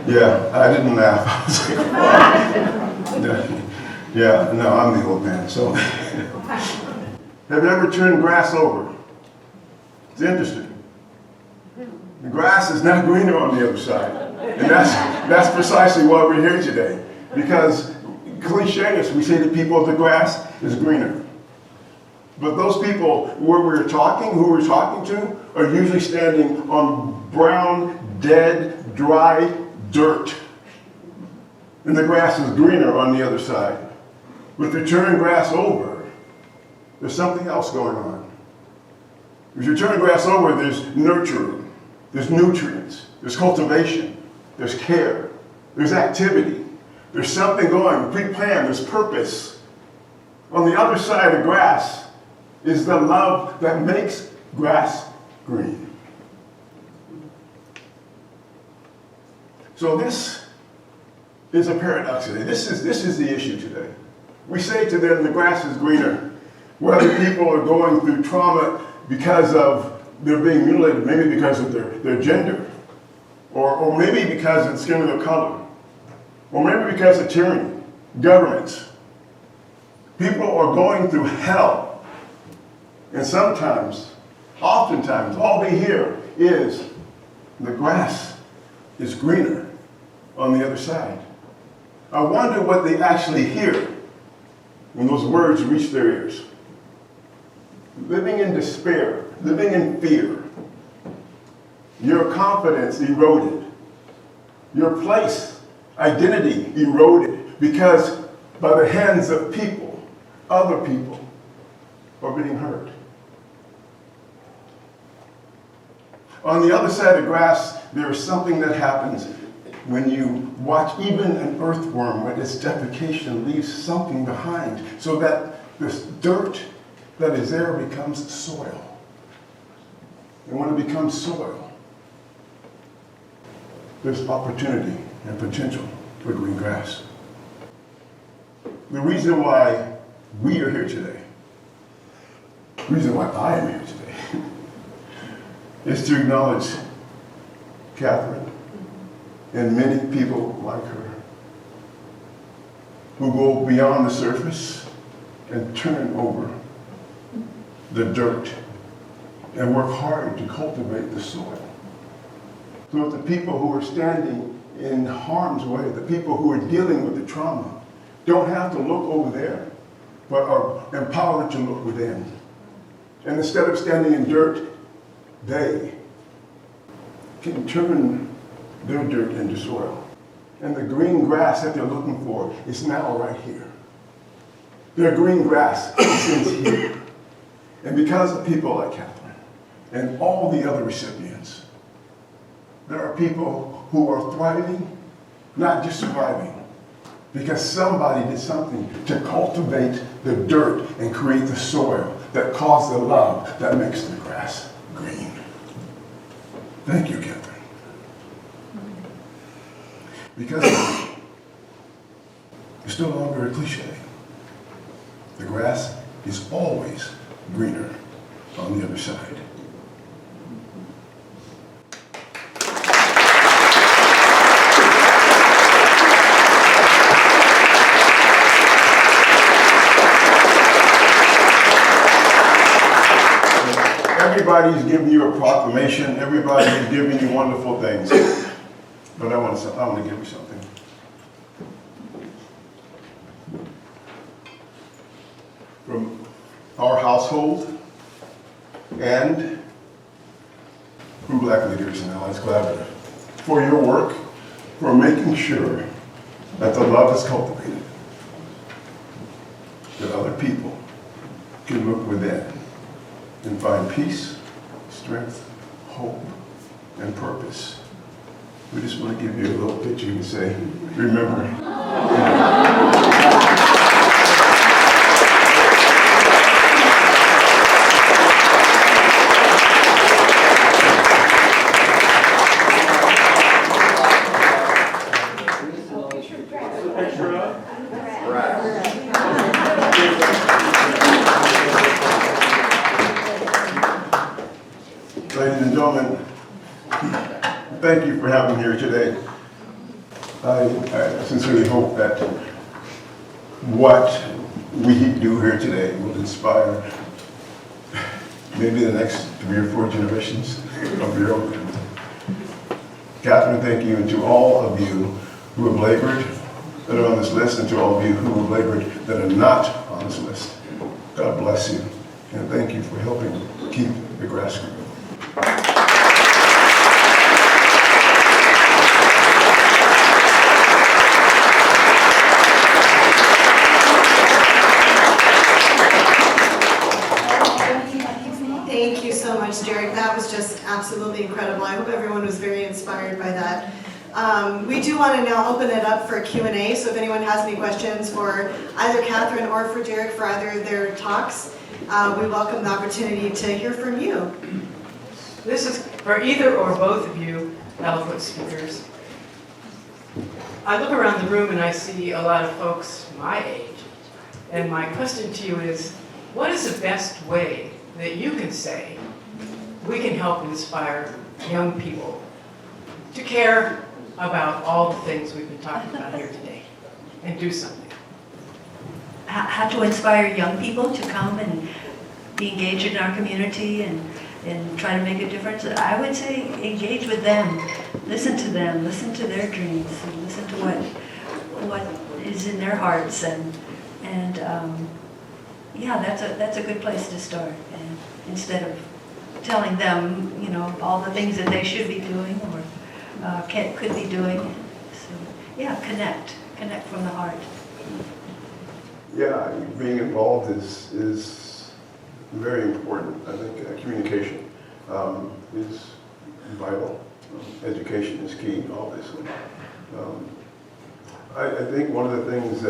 Yeah, I didn't laugh. I was like, yeah, no, I'm the old man. So, have you ever turned grass over? It's interesting. The grass is not greener on the other side. And that's precisely why we're here today. Because cliché, we say to people, the grass is greener. But those people who we're talking to, are usually standing on brown, dead, dry dirt. And the grass is greener on the other side. But if you turn grass over, there's something else going on. If you turn grass over, there's nurturing, there's nutrients, there's cultivation, there's care, there's activity, there's something going, pre-planned, there's purpose. On the other side of grass is the love that makes grass green. So this is a paradox today. This is the issue today. We say to them the grass is greener, whether people are going through trauma because of they're being mutilated, maybe because of their gender, or maybe because of skin of their color, or maybe because of tyranny, governments. People are going through hell, and sometimes, oftentimes, all they hear is the grass is greener on the other side. I wonder what they actually hear when those words reach their ears. Living in despair, living in fear, your confidence eroded, your place, identity eroded, because by the hands of people, other people are being hurt. On the other side of grass, there is something that happens when you watch even an earthworm, when its defecation leaves something behind, so that this dirt that is there becomes soil. And when it becomes soil, there's opportunity and potential for green grass. The reason why we are here today, the reason why I am here today, is to acknowledge Catherine and many people like her who go beyond the surface and turn over the dirt and work hard to cultivate the soil. So that the people who are standing in harm's way, the people who are dealing with the trauma, don't have to look over there, but are empowered to look within. And instead of standing in dirt, they can turn their dirt into soil. And the green grass that they're looking for is now right here. Their green grass is here. And because of people like Catherine and all the other recipients, there are people who are thriving, not just surviving, because somebody did something to cultivate the dirt and create the soil that caused the love that makes the grass green. Thank you, Catherine. Because it's no longer a cliche. The grass is always greener on the other side. Everybody's giving you a proclamation. Everybody's giving you wonderful things. But I want to give you something. From our household and from BLAAC Leaders and Allies Collaborative, for your work, for making sure that the love is cultivated, that other people can look within and find peace, strength, hope, and purpose. We just want to give you a little picture and say, remember. Ladies and gentlemen, thank you for having me here today. I sincerely hope that what we do here today will inspire maybe the next 3 or 4 generations of your own. Catherine, thank you, and to all of you who have labored that are on this list, and to all of you who have labored that are not on this list. God bless you, and thank you for helping keep the grass green. Thank you so much, Dirrick. That was just absolutely incredible. I hope everyone was very inspired by that. We do want to now open it up for Q&A, so if anyone has any questions for either Catherine or for Dirrick for either of their talks, we welcome the opportunity to hear from you. This is for either or both of you, eloquent speakers. I look around the room and I see a lot of folks my age. And my question to you is, what is the best way that you can say we can help inspire young people to care about all the things we've been talking about here today and do something? How to inspire young people to come and be engaged in our community and try to make a difference? I would say engage with them, listen to them, listen to their dreams, and listen to what is in their hearts, and yeah, that's a good place to start. And instead of telling them, you know, all the things that they should be doing or could be doing, so yeah, connect from the heart. Yeah, being involved is very important. I think communication is vital. Education is key, obviously. I think one of the things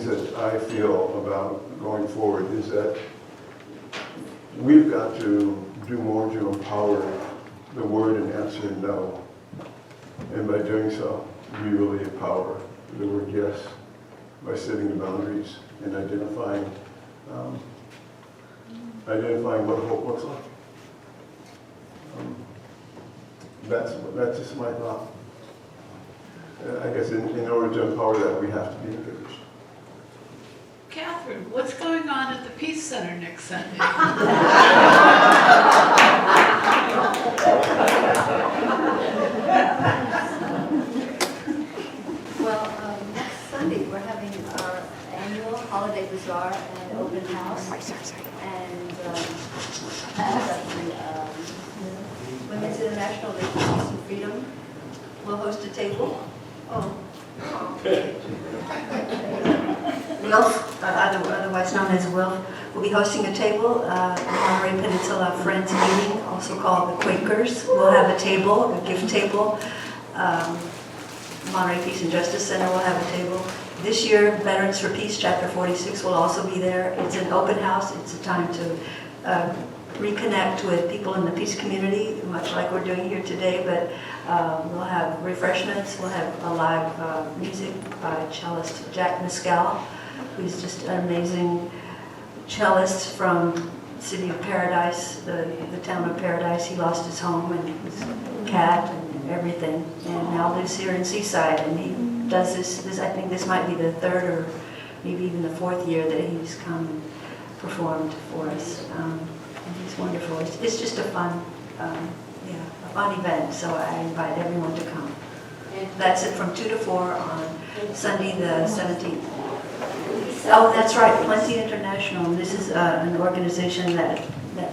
that I feel about going forward is that we've got to do more to empower the word and answer no And by doing so, we really empower the word yes by setting the boundaries and identifying what hope looks like. That's just my thought. I guess in order to empower that, we have to be encouraged. Catherine, what's going on at the Peace Center next Sunday? Well, next Sunday, we're having our annual holiday bazaar and open house. And at the Women's International League for Peace and Freedom, we'll host a table. WILF, otherwise known as WILF, will be hosting a table, Monterey Peninsula Friends Meeting, also called the Quakers. We'll have a table, a gift table. Monterey Peace and Justice Center will have a table. This year, Veterans for Peace, Chapter 46 will also be there. It's an open house. It's a time to reconnect with people in the peace community, much like we're doing here today, but we'll have refreshments. We'll have a live music by cellist Jack Mescal, who's just an amazing cellist from City of Paradise, the town of Paradise. He lost his home and his cat and everything, and now lives here in Seaside, and he does this. I think this might be the third or maybe even the fourth year that he's come and performed for us. And he's wonderful. It's just a fun event, so I invite everyone to come. And that's it from 2 to 4 on Sunday the 17th. Oh, that's right, Plenty International. This is an organization that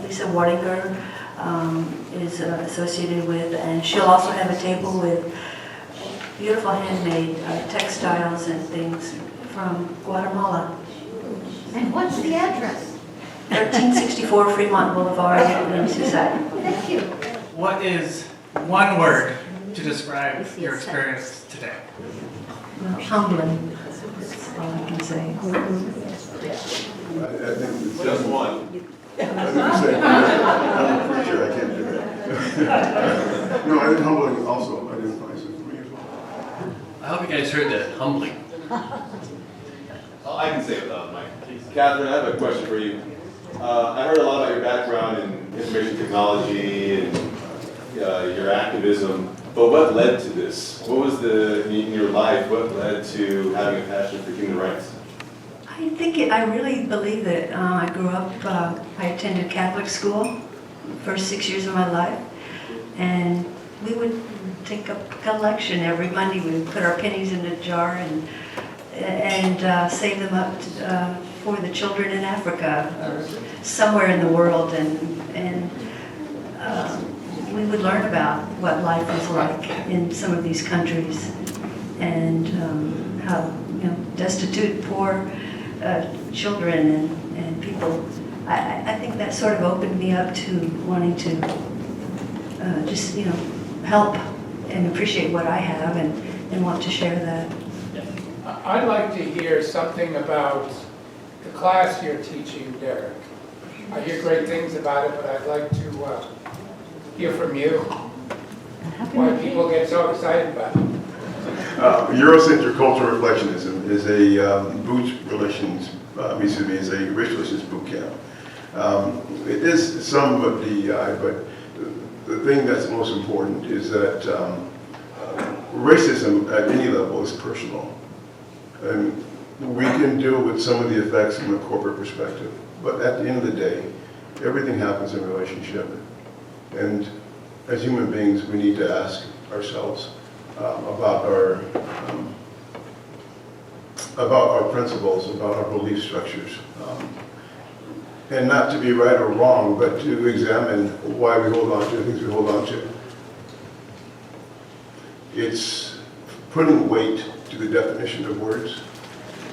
Lisa Wardinger is associated with, and she'll also have a table with beautiful handmade textiles and things from Guatemala. And what's the address? 1364 Fremont Boulevard in Seaside. Thank you. What is one word to describe your experience today? Well, humbling. That's all I can say. I think it's Just one. I was going to say, I'm a preacher, I can't do that. No, I think humbling also identifies it for me as well. I hope you guys heard that, humbling. I can say it without Mike. Catherine, I have a question for you. I heard a lot about your background in information technology and your activism, but what led to this? What was in your life, what led to having a passion for human rights? I really believe that I grew up, I attended Catholic school the first 6 years of my life, and we would take a collection every Monday. We would put our pennies in a jar and save them up for the children in Africa or somewhere in the world, and we would learn about what life is like in some of these countries and how destitute, poor children and people. I think that sort of opened me up to wanting to just help and appreciate what I have and want to share that. I'd like to hear something about the class you're teaching, Dirrick. I hear great things about it, but I'd like to hear from you why people get so excited about it. Eurocentric cultural reflectionism is a is a racial relations boot camp. It is some of DEI, but the thing that's most important is that racism at any level is personal. And we can deal with some of the effects from a corporate perspective, but at the end of the day, everything happens in relationship. And as human beings, we need to ask ourselves about our principles, about our belief structures. And not to be right or wrong, but to examine why we hold on to the things we hold on to. It's putting weight to the definition of words.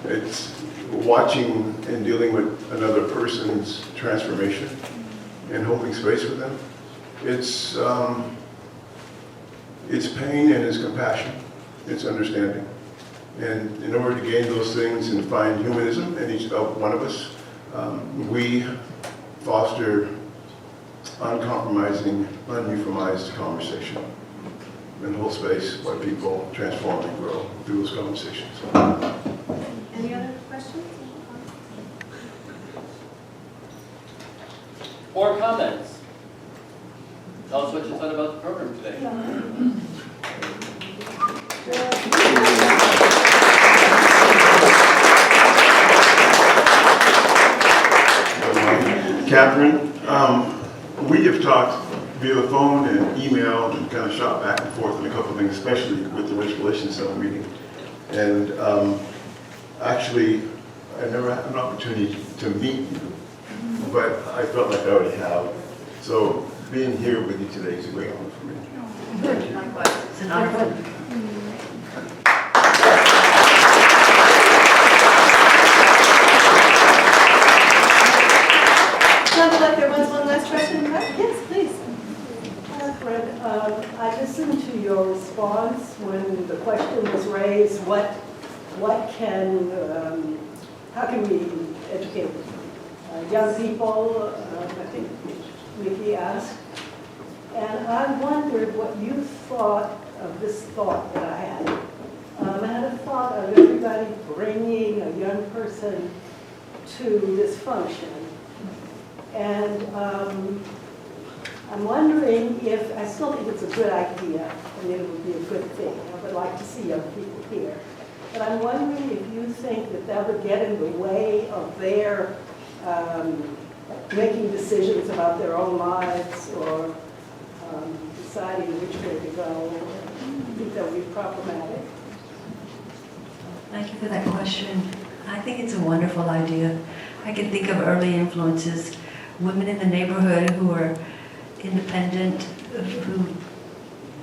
It's watching and dealing with another person's transformation and holding space for them. It's pain and it's compassion. It's understanding. And in order to gain those things and find humanism in each one of us, we foster uncompromising, uneuphemised conversation. and hold space while people transform and grow through those conversations. Any other questions? Or comments? Tell us what you thought about the program today. Catherine, we have talked via the phone and email and kind of shot back and forth on a couple of things, especially with the Race Relations Center meeting. And actually, I never had an opportunity to meet you, but I felt like I already have. So being here with you today is a great honor for me. It's an honor. Sounded like there was one last question in the back. Yes, please. Catherine, I listened to your response when the question was raised, how can we educate young people, I think Mickey asked. And I wondered what you thought of this thought that I had. I had a thought of everybody bringing a young person to this function. And I'm wondering if, I still think it's a good idea, and it would be a good thing. I would like to see young people here. But I'm wondering if you think that that would get in the way of their making decisions about their own lives or deciding which way to go. I think that would be problematic. Thank you for that question. I think it's a wonderful idea. I can think of early influences, women in the neighborhood who are independent, who,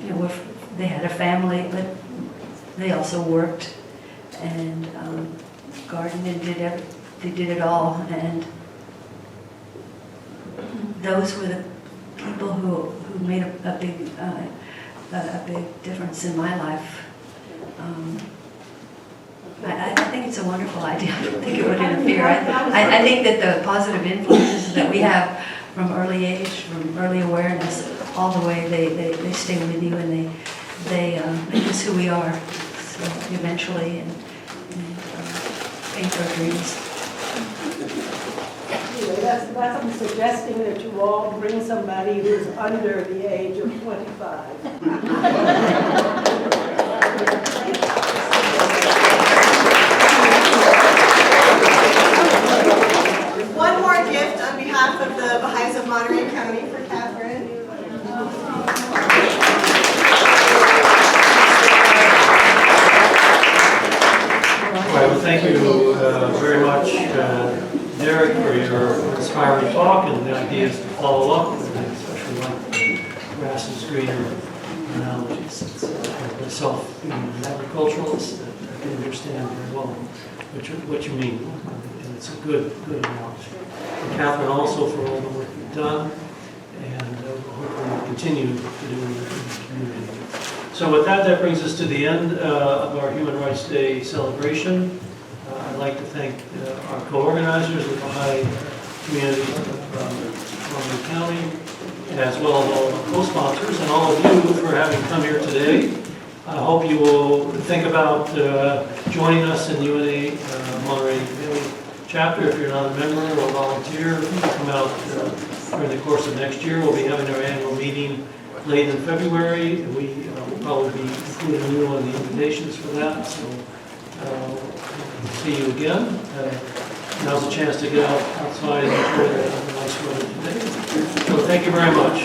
you know, they had a family, but they also worked and gardened and they did it all. And those were the people who made a big difference in my life. I think it's a wonderful idea. I don't think it would interfere. I think that the positive influences that we have from early age, from early awareness, all the way, they stay with you and they make us who we are. So eventually, and paint our dreams. Anyway, that's I'm suggesting that you all bring somebody who's under the age of 25. One more gift on behalf of the Bahá'ís of Monterey County for Catherine. All right, well, thank you very much, Dirrick, for your inspiring talk and the ideas to follow up, and especially like the grass is greener analogies. It's myself, being an agriculturalist, I can understand very well what you mean, and it's a good analogy. And Catherine, also for all the work you've done, and hopefully we'll continue to do in the community. So with that brings us to the end of our Human Rights Day celebration. I'd like to thank our co-organizers, the Bahá'í community of Monterey County, as well as all of our co-sponsors, and all of you for having come here today. I hope you will think about joining us in the UNA Monterey County chapter if you're not a member or volunteer. Come out during the course of next year. We'll be having our annual meeting late in February. We will probably be including you on the invitations for that. So see you again. Now's a chance to get outside and enjoy the nice weather today. So thank you very much.